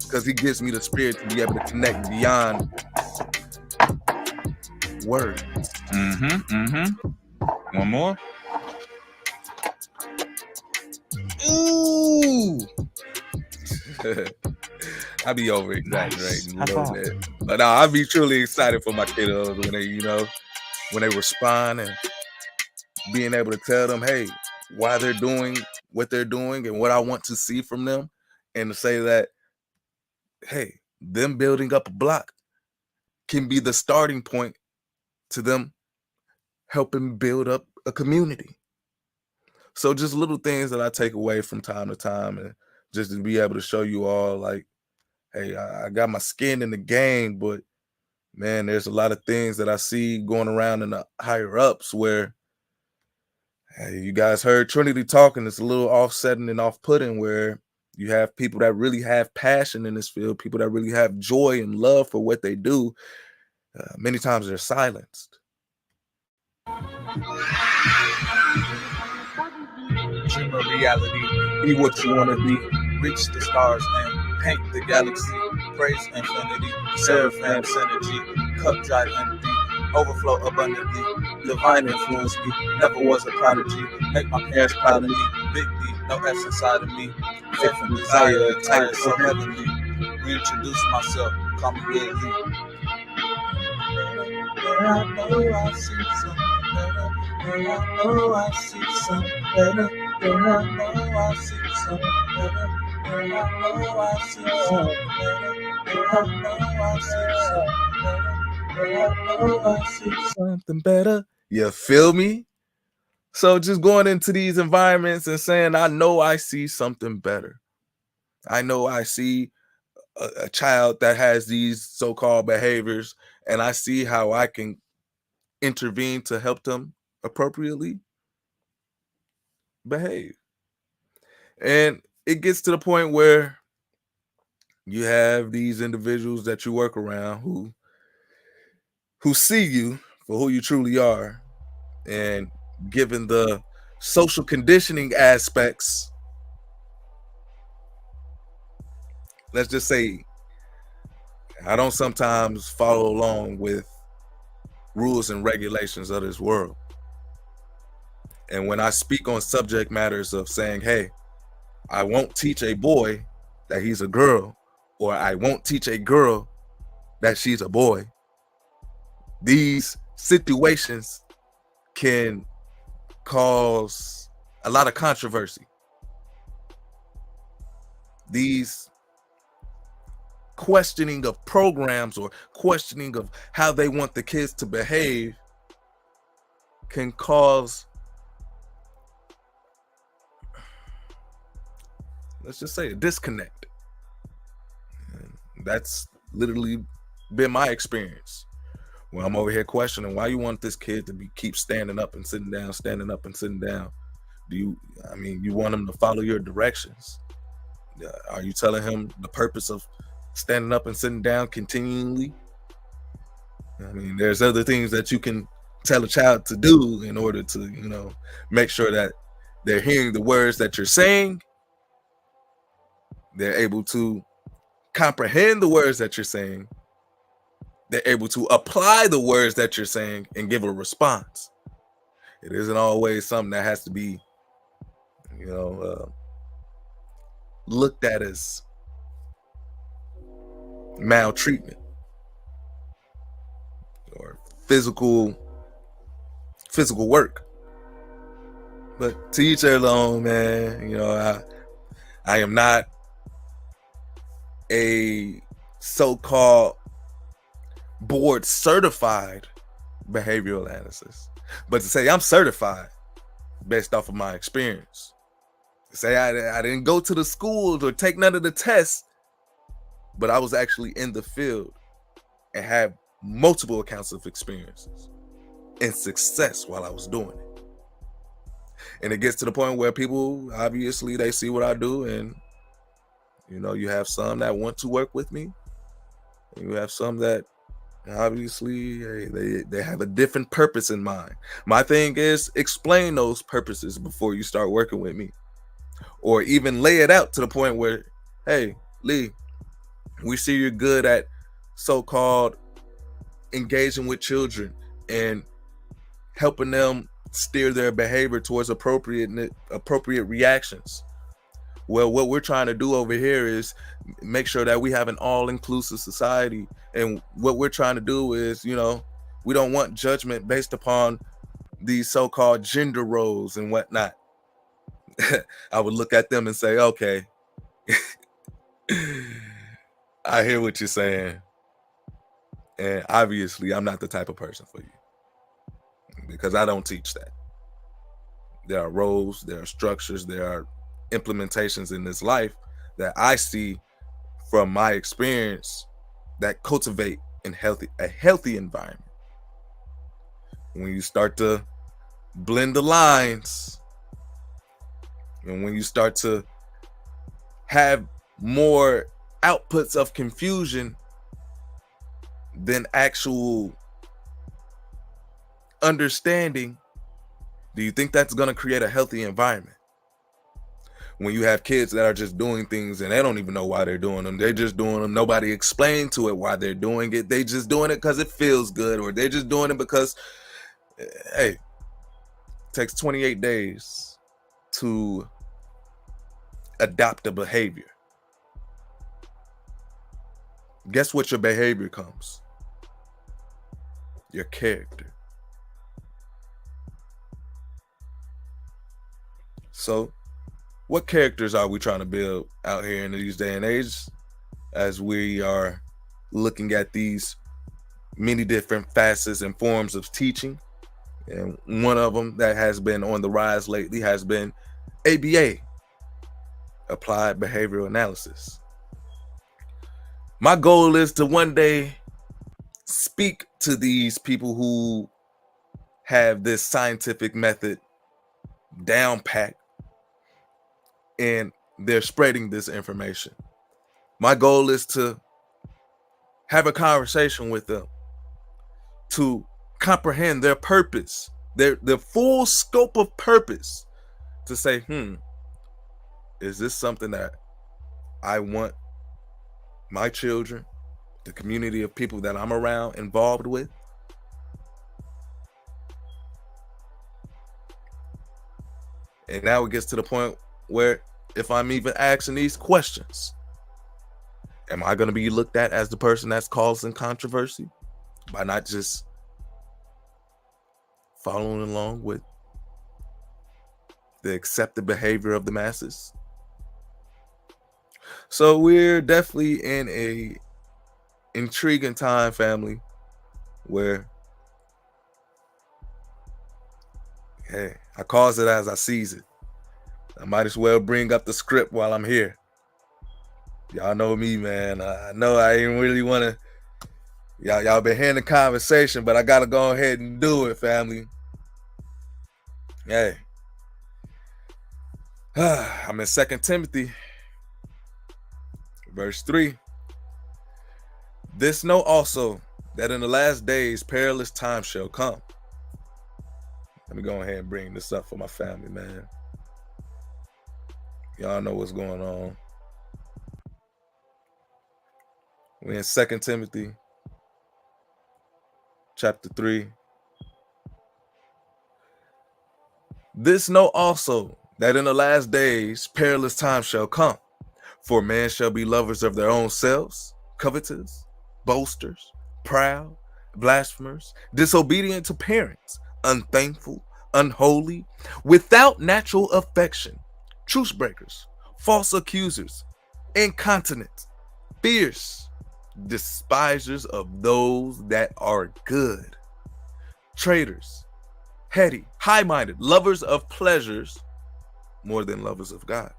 because he gives me the spirit to be able to connect beyond words. One more. Ooh. I be over exaggerating Nice. a High little five. bit, but no, I be truly excited for my kiddos when they, when they respond and being able to tell them, hey, why they're doing what they're doing and what I want to see from them, and to say that, hey, them building up a block can be the starting point to them helping build up a community. So just little things that I take away from time to time, and just to be able to show you all, like, hey, I got my skin in the game, but man, there's a lot of things that I see going around in the higher ups where, hey, you guys heard Trinity talking, it's a little offsetting and off-putting, where you have people that really have passion in this field, people that really have joy and love for what they do. Many times they're silenced. Dream of reality, be what you want to be, reach the stars and paint the galaxy, praise infinity, seraphim synergy, cup dry empty, overflow abundantly, divine influence me, never was a prodigy, make my parents proud of me, big D, no S inside of me, faith and desire, tired so heavenly, reintroduce myself, call me Will Lee. I know I see something better, I know I see something better, I know I see something better, I know I see something better, I know I see something better. You feel me? So just going into these environments and saying, I know I see something better. I know I see a child that has these so-called behaviors, and I see how I can intervene to help them appropriately behave. And it gets to the point where you have these individuals that you work around who see you for who you truly are, and given the social conditioning aspects, let's just say I don't sometimes follow along with rules and regulations of this world. And when I speak on subject matters of saying, hey, I won't teach a boy that he's a girl, or I won't teach a girl that she's a boy, these situations can cause a lot of controversy. These questioning of programs or questioning of how they want the kids to behave can cause, let's just say, a disconnect. And that's literally been my experience, where I'm over here questioning why you want this kid to keep standing up and sitting down, standing up and sitting down. You want him to follow your directions? Are you telling him the purpose of standing up and sitting down continually? I mean, there's other things that you can tell a child to do in order to, make sure that they're hearing the words that you're saying. They're able to comprehend the words that you're saying. They're able to apply the words that you're saying and give a response. It isn't always something that has to be, looked at as maltreatment or physical work. But to each their own, man. I am not a so-called board certified behavioral analyst, but to say I'm certified based off of my experience, to say I didn't go to the schools or take none of the tests, but I was actually in the field and had multiple accounts of experiences and success while I was doing it. And it gets to the point where people, obviously, they see what I do, and you have some that want to work with me, and you have some that obviously they have a different purpose in mind. My thing is, explain those purposes before you start working with me, or even lay it out to the point where, hey, Lee, we see you're good at so-called engaging with children and helping them steer their behavior towards appropriate reactions. Well, what we're trying to do over here is make sure that we have an all-inclusive society. And what we're trying to do is, you know, we don't want judgment based upon these so-called gender roles and whatnot. I would look at them and say, okay, I hear what you're saying. And obviously, I'm not the type of person for you, because I don't teach that. There are roles, there are structures, there are implementations in this life that I see from my experience that cultivate a healthy environment. When you start to blend the lines, and when you start to have more outputs of confusion than actual understanding, do you think that's going to create a healthy environment? When you have kids that are just doing things and they don't even know why they're doing them, they're just doing them. Nobody explained to it why they're doing it. They just doing it because it feels good, or they're just doing it because, hey, it takes 28 days to adopt a behavior. Guess what your behavior comes? Your character. So, what characters are we trying to build out here in these day and age, as we are looking at these many different facets and forms of teaching? And one of them that has been on the rise lately has been ABA, Applied Behavioral Analysis. My goal is to one day speak to these people who have this scientific method down pat, and they're spreading this information. My goal is to have a conversation with them to comprehend their purpose, their full scope of purpose, to say, is this something that I want my children, the community of people that I'm around, involved with? And now it gets to the point where if I'm even asking these questions, am I going to be looked at as the person that's causing controversy by not just following along with the accepted behavior of the masses? So we're definitely in a intriguing time, family, where, hey, I calls it as I sees it. I might as well bring up the script while I'm here. Y'all know me, man. I know I ain't really want to. Y'all been hearing the conversation, but I got to go ahead and do it, family. Hey. I'm in 2 Timothy, verse 3. This know also, that in the last days perilous times shall come. Let me go ahead and bring this up for my family, man. Y'all know what's going on. We're in 2 Timothy, chapter 3. This know also, that in the last days perilous times shall come. For men shall be lovers of their own selves, covetous, boasters, proud, blasphemers, disobedient to parents, unthankful, unholy, without natural affection, truce breakers, false accusers, incontinent, fierce, despisers of those that are good, traitors, heady, high-minded, lovers of pleasures more than lovers of God,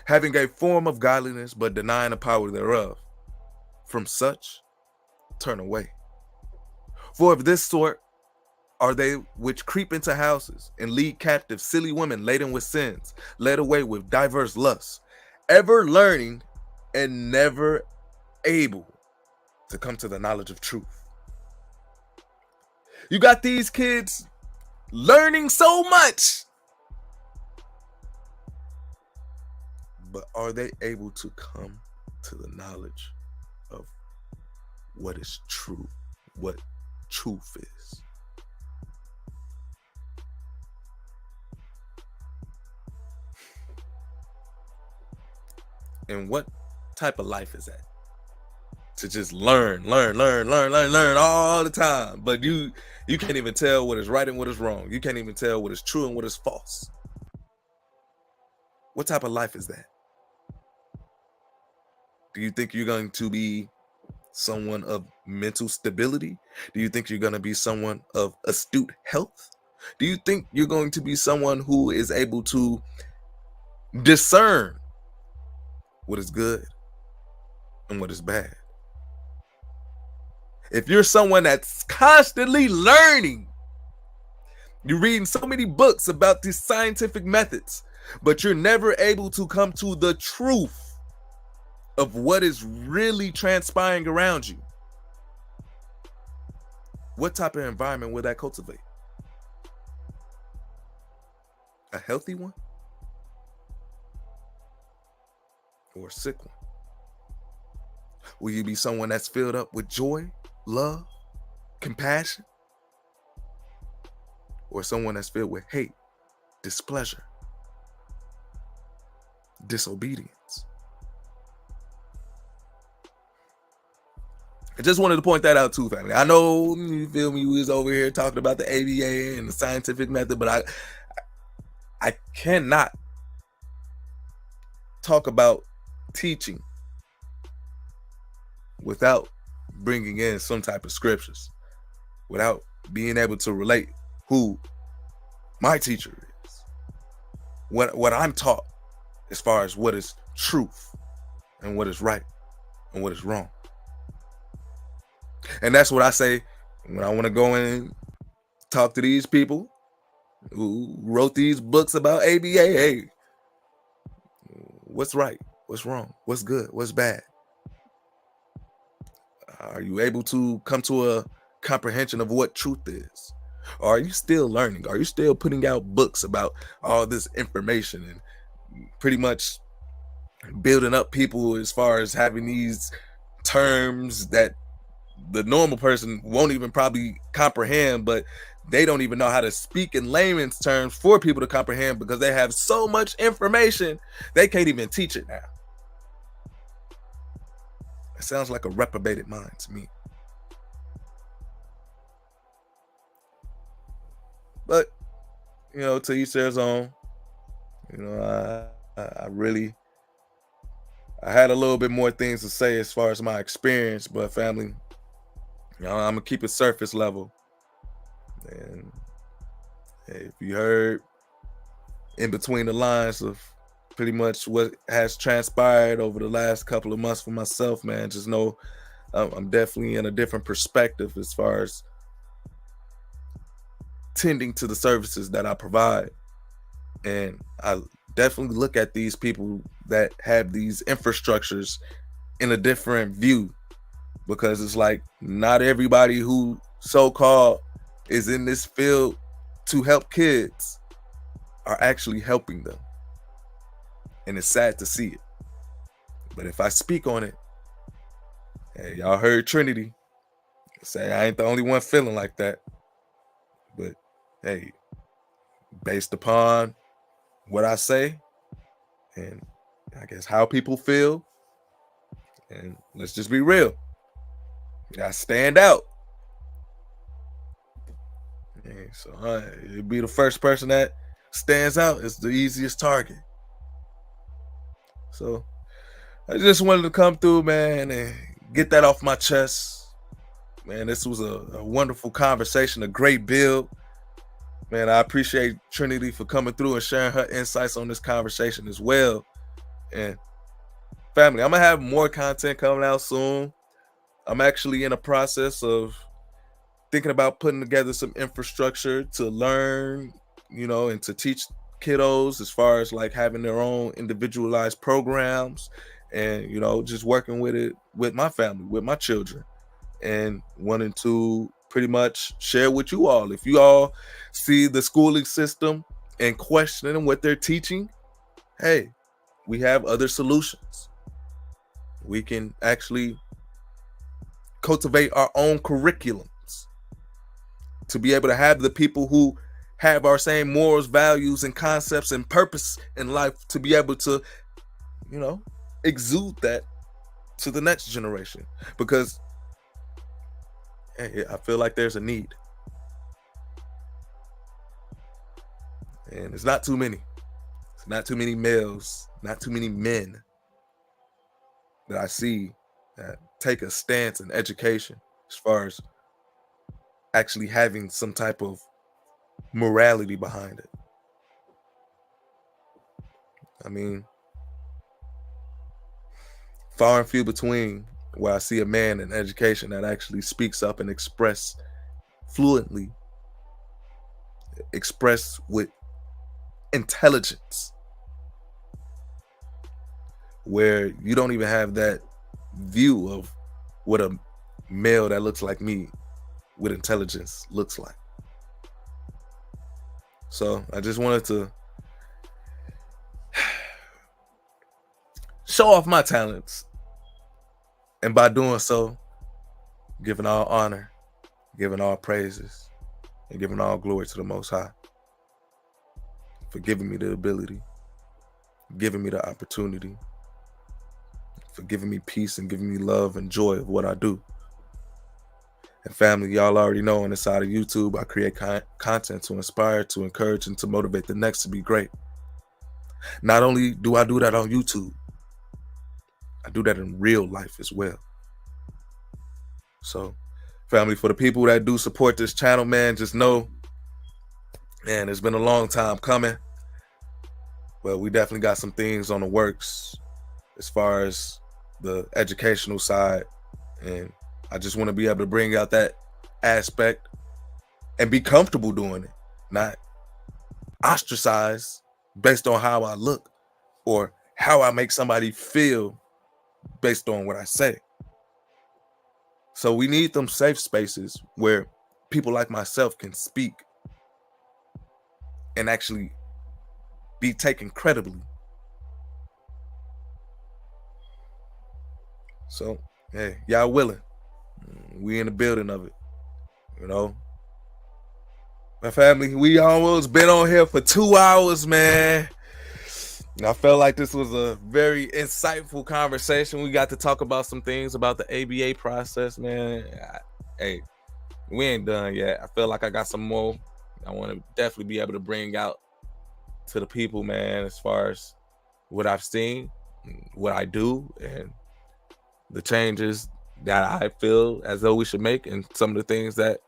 having a form of godliness but denying the power thereof. From such turn away. For of this sort are they which creep into houses and lead captive silly women laden with sins, led away with diverse lusts, ever learning and never able to come to the knowledge of truth. You got these kids learning so much, but are they able to come to the knowledge of what is true, what truth is? And what type of life is that? To just learn all the time. But you can't even tell what is right and what is wrong. You can't even tell what is true and what is false. What type of life is that? Do you think you're going to be someone of mental stability? Do you think you're going to be someone of astute health? Do you think you're going to be someone who is able to discern what is good and what is bad? If you're someone that's constantly learning, you're reading so many books about these scientific methods, but you're never able to come to the truth of what is really transpiring around you, what type of environment will that cultivate? A healthy one or a sick one? Will you be someone that's filled up with joy, love, compassion, or someone that's filled with hate, displeasure, disobedience? I just wanted to point that out too, family. I know, you feel me, we was over here talking about the ABA and the scientific method, but I cannot talk about teaching without bringing in some type of scriptures, without being able to relate who my teacher is, what I'm taught as far as what is truth and what is right and what is wrong. And that's what I say when I want to go in and talk to these people who wrote these books about ABA. Hey, what's right? What's wrong? What's good? What's bad? Are you able to come to a comprehension of what truth is? Or are you still learning? Are you still putting out books about all this information and pretty much building up people as far as having these terms that the normal person won't even probably comprehend, but they don't even know how to speak in layman's terms for people to comprehend because they have so much information they can't even teach it now? It sounds like a reprobated mind to me. But, you know, to each their own. You know, I had a little bit more things to say as far as my experience, but family, you know, I'm gonna keep it surface level. And if you heard in between the lines of pretty much what has transpired over the last couple of months for myself, man, just know I'm definitely in a different perspective as far as tending to the services that I provide. And I definitely look at these people that have these infrastructures in a different view, because it's like not everybody who so-called is in this field to help kids are actually helping them. And it's sad to see it. But if I speak on it, hey, y'all heard Trinity say I ain't the only one feeling like that. But hey, based upon what I say and I guess how people feel, and let's just be real, I stand out. And so it'd be the first person that stands out is the easiest target. So I just wanted to come through, man, and get that off my chest. Man, this was a wonderful conversation, a great build. Man, I appreciate Trinity for coming through and sharing her insights on this conversation as well. And family, I'm going to have more content coming out soon. I'm actually in a process of thinking about putting together some infrastructure to learn, you know, and to teach kiddos as far as like having their own individualized programs and, you know, just working with it with my family, with my children, and wanting to pretty much share with you all. If you all see the schooling system and questioning what they're teaching, hey, we have other solutions. We can actually cultivate our own curriculums to be able to have the people who have our same morals, values, and concepts and purpose in life to be able to, you know, exude that to the next generation, because hey, I feel like there's a need, and it's not too many. It's not too many males, not too many men that I see that take a stance in education as far as actually having some type of morality behind it. I mean, far and few between where I see a man in education that actually speaks up and express fluently, express with intelligence, where you don't even have that view of what a male that looks like me with intelligence looks like. So I just wanted to show off my talents, and by doing so, giving all honor, giving all praises, and giving all glory to the Most High for giving me the ability, giving me the opportunity, for giving me peace and giving me love and joy of what I do. And family, y'all already know on the side of YouTube, I create content to inspire, to encourage, and to motivate the next to be great. Not only do I do that on YouTube, I do that in real life as well. So, family, for the people that do support this channel, man, just know, man, it's been a long time coming. Well, we definitely got some things on the works as far as the educational side, and I just want to be able to bring out that aspect and be comfortable doing it, not ostracized based on how I look or how I make somebody feel based on what I say. So we need them safe spaces where people like myself can speak and actually be taken credibly. So, hey, y'all willing? We in the building of it, you know. My family, we almost been on here for 2 hours, man. And I felt like this was a very insightful conversation. We got to talk about some things about the ABA process, man. Hey, we ain't done yet. I feel like I got some more I want to definitely be able to bring out to the people, man, as far as what I've seen, what I do, and the changes that I feel as though we should make, and some of the things that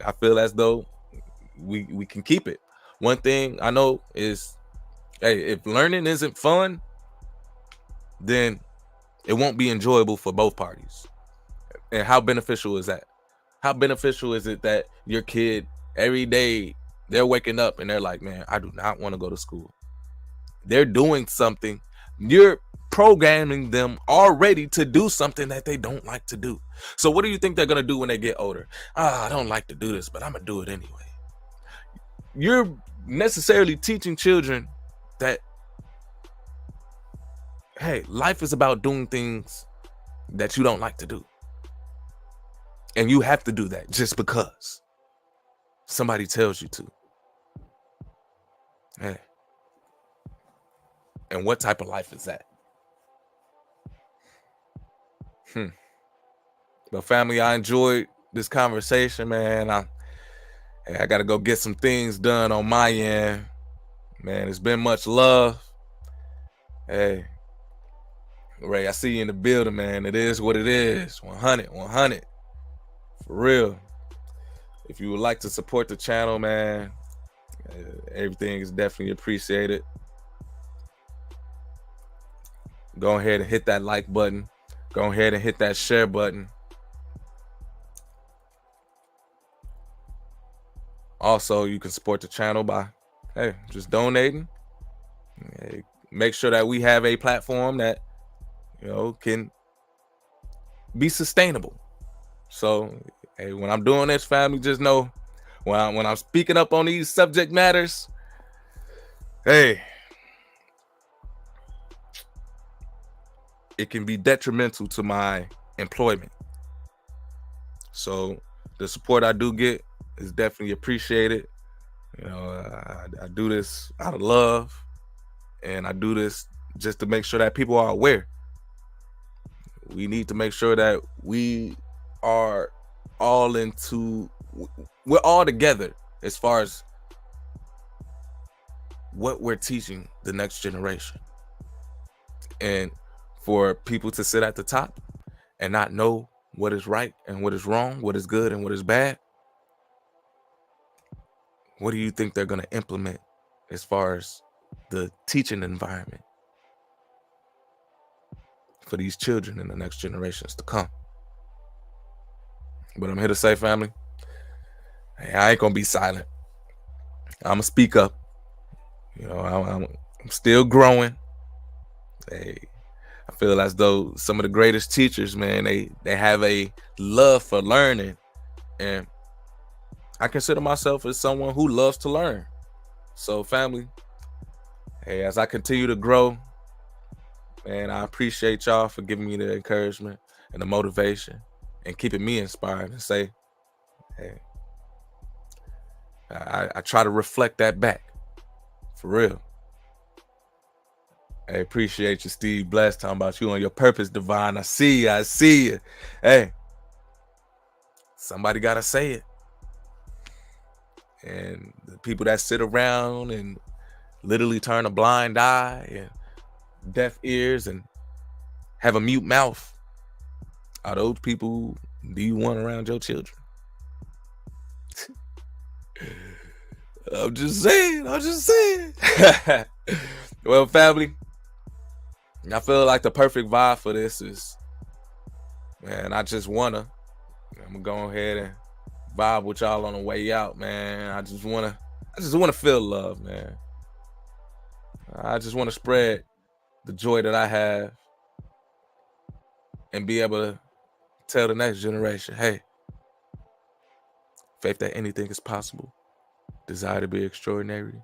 I feel as though we can keep it. One thing I know is, hey, if learning isn't fun, then it won't be enjoyable for both parties. And how beneficial is that? How beneficial is it that your kid, every day, they're waking up and they're like, man, I do not want to go to school. They're doing something. You're programming them already to do something that they don't like to do. So what do you think they're going to do when they get older? I don't like to do this, but I'm going to do it anyway. You're necessarily teaching children that, hey, life is about doing things that you don't like to do. And you have to do that just because somebody tells you to. Hey. And what type of life is that? But family, I enjoyed this conversation, man. I got to go get some things done on my end. Man, it's been much love. Hey, Ray, I see you in the building, man. It is what it is. 100. For real. If you would like to support the channel, man, everything is definitely appreciated. Go ahead and hit that like button. Go ahead and hit that share button. Also, you can support the channel by, hey, just donating. Hey, make sure that we have a platform that, you know, can be sustainable. So, hey, when I'm doing this, family, just know when I'm speaking up on these subject matters, hey, it can be detrimental to my employment. So the support I do get is definitely appreciated. You know, I do this out of love, and I do this just to make sure that people are aware We need to make sure that we are all we're all together as far as what we're teaching the next generation. And for people to sit at the top and not know what is right and what is wrong, what is good and what is bad, what do you think they're going to implement as far as the teaching environment for these children and the next generations to come? But I'm here to say, family, hey, I ain't going to be silent. I'm going to speak up. You know, I'm still growing. Hey, I feel as though some of the greatest teachers, man, they have a love for learning. And I consider myself as someone who loves to learn. So, family, hey, as I continue to grow, man, I appreciate y'all for giving me the encouragement and the motivation and keeping me inspired and say, hey, I try to reflect that back. For real. Hey, appreciate you, Steve Bless, talking about you on your purpose, Divine. I see you. Hey, somebody got to say it. And the people that sit around and literally turn a blind eye and deaf ears and have a mute mouth, are those people do you want around your children? I'm just saying. Well, family, I feel like the perfect vibe for this is, man, I'm gonna go ahead and vibe with y'all on the way out, man. I just wanna feel love, man. I just want to spread the joy that I have and be able to tell the next generation, hey, faith that anything is possible, desire to be extraordinary,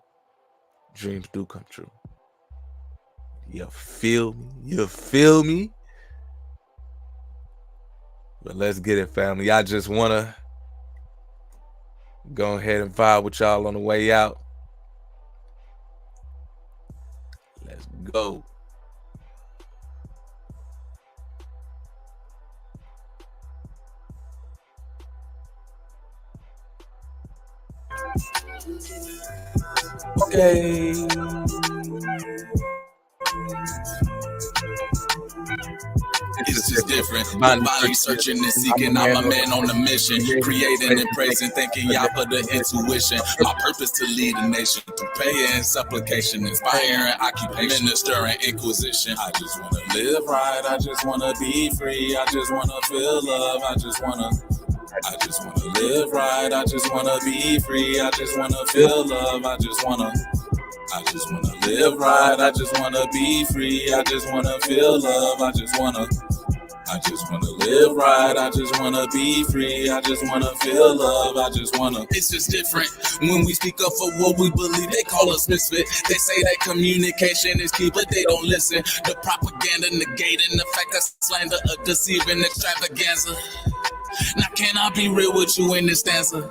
dreams do come true. You feel me? But let's get it, family. I just want to go ahead and vibe with y'all on the way out. Let's go. Okay. It's just different. Body searching and seeking. I'm a man on a mission. Creating and praising, thanking y'all for the intuition. My purpose to lead a nation through prayer and supplication, inspiring occupation, ministering inquisition. I just want to live right. I just want to be free. I just want to feel love. I just want to live right. I just want to be free. I just want to feel love. I just want to live right. I just want to be free. I just want to feel love. I just want to live right. I just want to be free. I just want to feel love. It's just different when we speak up for what we believe. They call us misfit. They say that communication is key, but they don't listen. The propaganda negating the fact that slander, a deceiving extravaganza. Now can I be real with you in this stanza?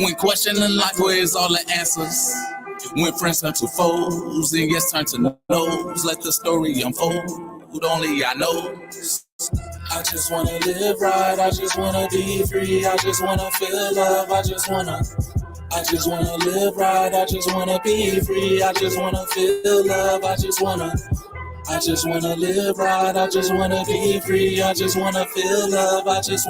When questioning life, where is all the answers? When friends turn to foes and yes turn to no's, let the story unfold. Only I know. I just wanna live right. I just wanna be free. I just wanna feel love. I just wanna live right. I just wanna be free. I just wanna feel love. I just wanna live right. I just wanna be free. I just wanna feel love. I just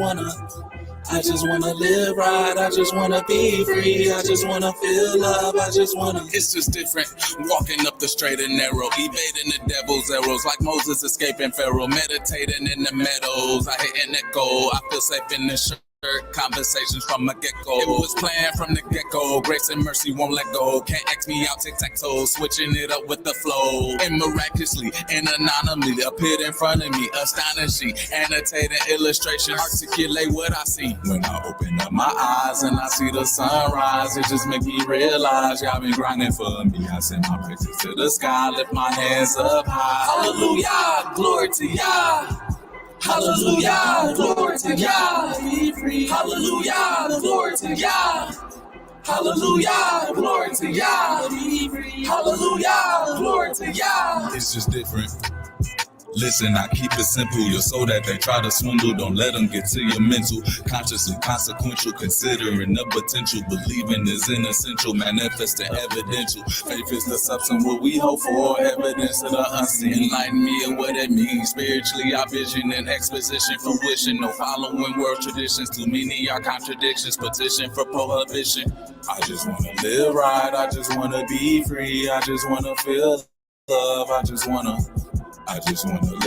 wanna live right. I just wanna be free. I just wanna feel love. It's just different. Walking up the straight and narrow, evading the devil's arrows, like Moses escaping Pharaoh, meditating in the meadows. I hit an echo. I feel safe in the shirt. Conversations from a get-go. It was planned from the get-go. Grace and mercy won't let go. Can't ask me out, tic-tac-toe. Switching it up with the flow. And miraculously and anonymously appeared in front of me. Astonishing, annotating illustration. Articulate what I see. When I open up my eyes and I see the sunrise, it just make me realize y'all been grinding for me. I send my praises to the sky, lift my hands up high. Hallelujah, glory to Yah. Hallelujah, glory to Yah. Be free. Hallelujah, glory to Yah. Hallelujah, glory to Yah. Be free. Hallelujah, glory to Yah. It's just different. Listen, I keep it simple. You're so that they try to swindle. Don't let them get to your mental. Conscious and consequential. Considering the potential. Believing is inessential. Manifesting evidential. Faith is the substance what we hope for. Evidence of the unseen. Enlighten me of what it means. Spiritually, our vision and exposition. Fruition. No following world traditions. Too many are contradictions. Petition for prohibition. I just want to live right. I just want to be free. I just want to feel love. I just want to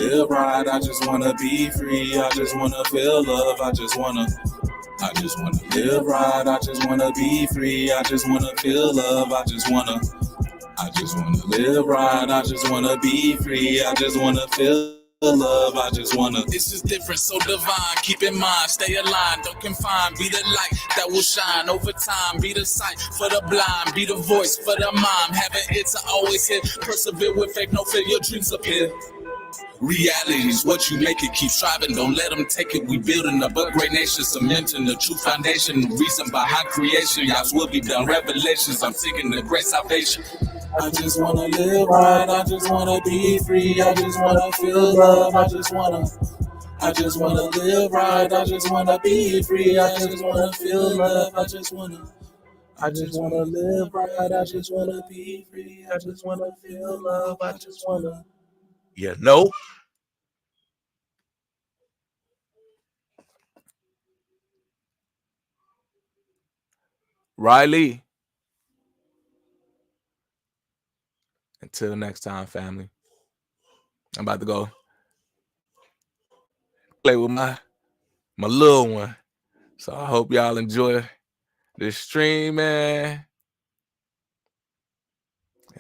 live right. I just want to be free. I just want to feel love. I just want to live right. I just want to be free. I just want to feel love. I just want to live right. I just want to be free. I just want to feel love. I just want to. This is different, so divine. Keep in mind, stay aligned, don't confine. Be the light that will shine over time. Be the sight for the blind. Be the voice for the mind. Have an ear to always hear. Persevere with faith, no fear. Your dreams appear. Reality is what you make it. Keep striving, don't let them take it. We building up a great nation, cementing the true foundation. The reason behind creation, God's will be done. Revelations, I'm seeking the great salvation. I just want to live right. I just want to be free. I just want to feel love. I just want to live right. I just want to be free. I just want to feel love. I just want to live right. I just want to be free. I just want to feel love. I just want to. You know? Riley. Until next time, family. I'm about to go play with my little one. So I hope y'all enjoy this stream, man.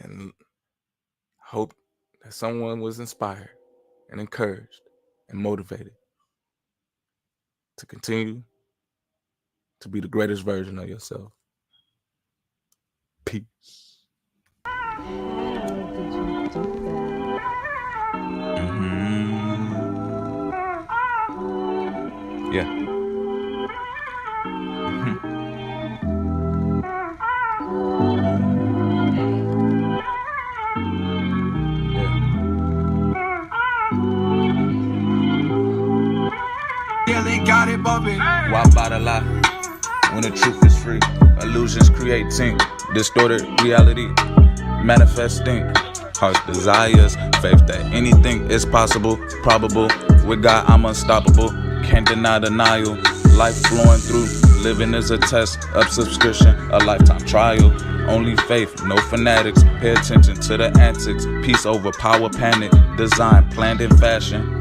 And hope that someone was inspired and encouraged and motivated to continue to be the greatest version of yourself. Peace. Yeah. Yeah, they got it bumping. Why by the lie when the truth is free? Illusions creating distorted reality, manifesting heart's desires, faith that anything is possible, probable. With God, I'm unstoppable. Can't deny denial. Life flowing through. Living is a test of subscription, a lifetime trial. Only faith, no fanatics. Pay attention to the antics. Peace over power, panic. Design planned in fashion.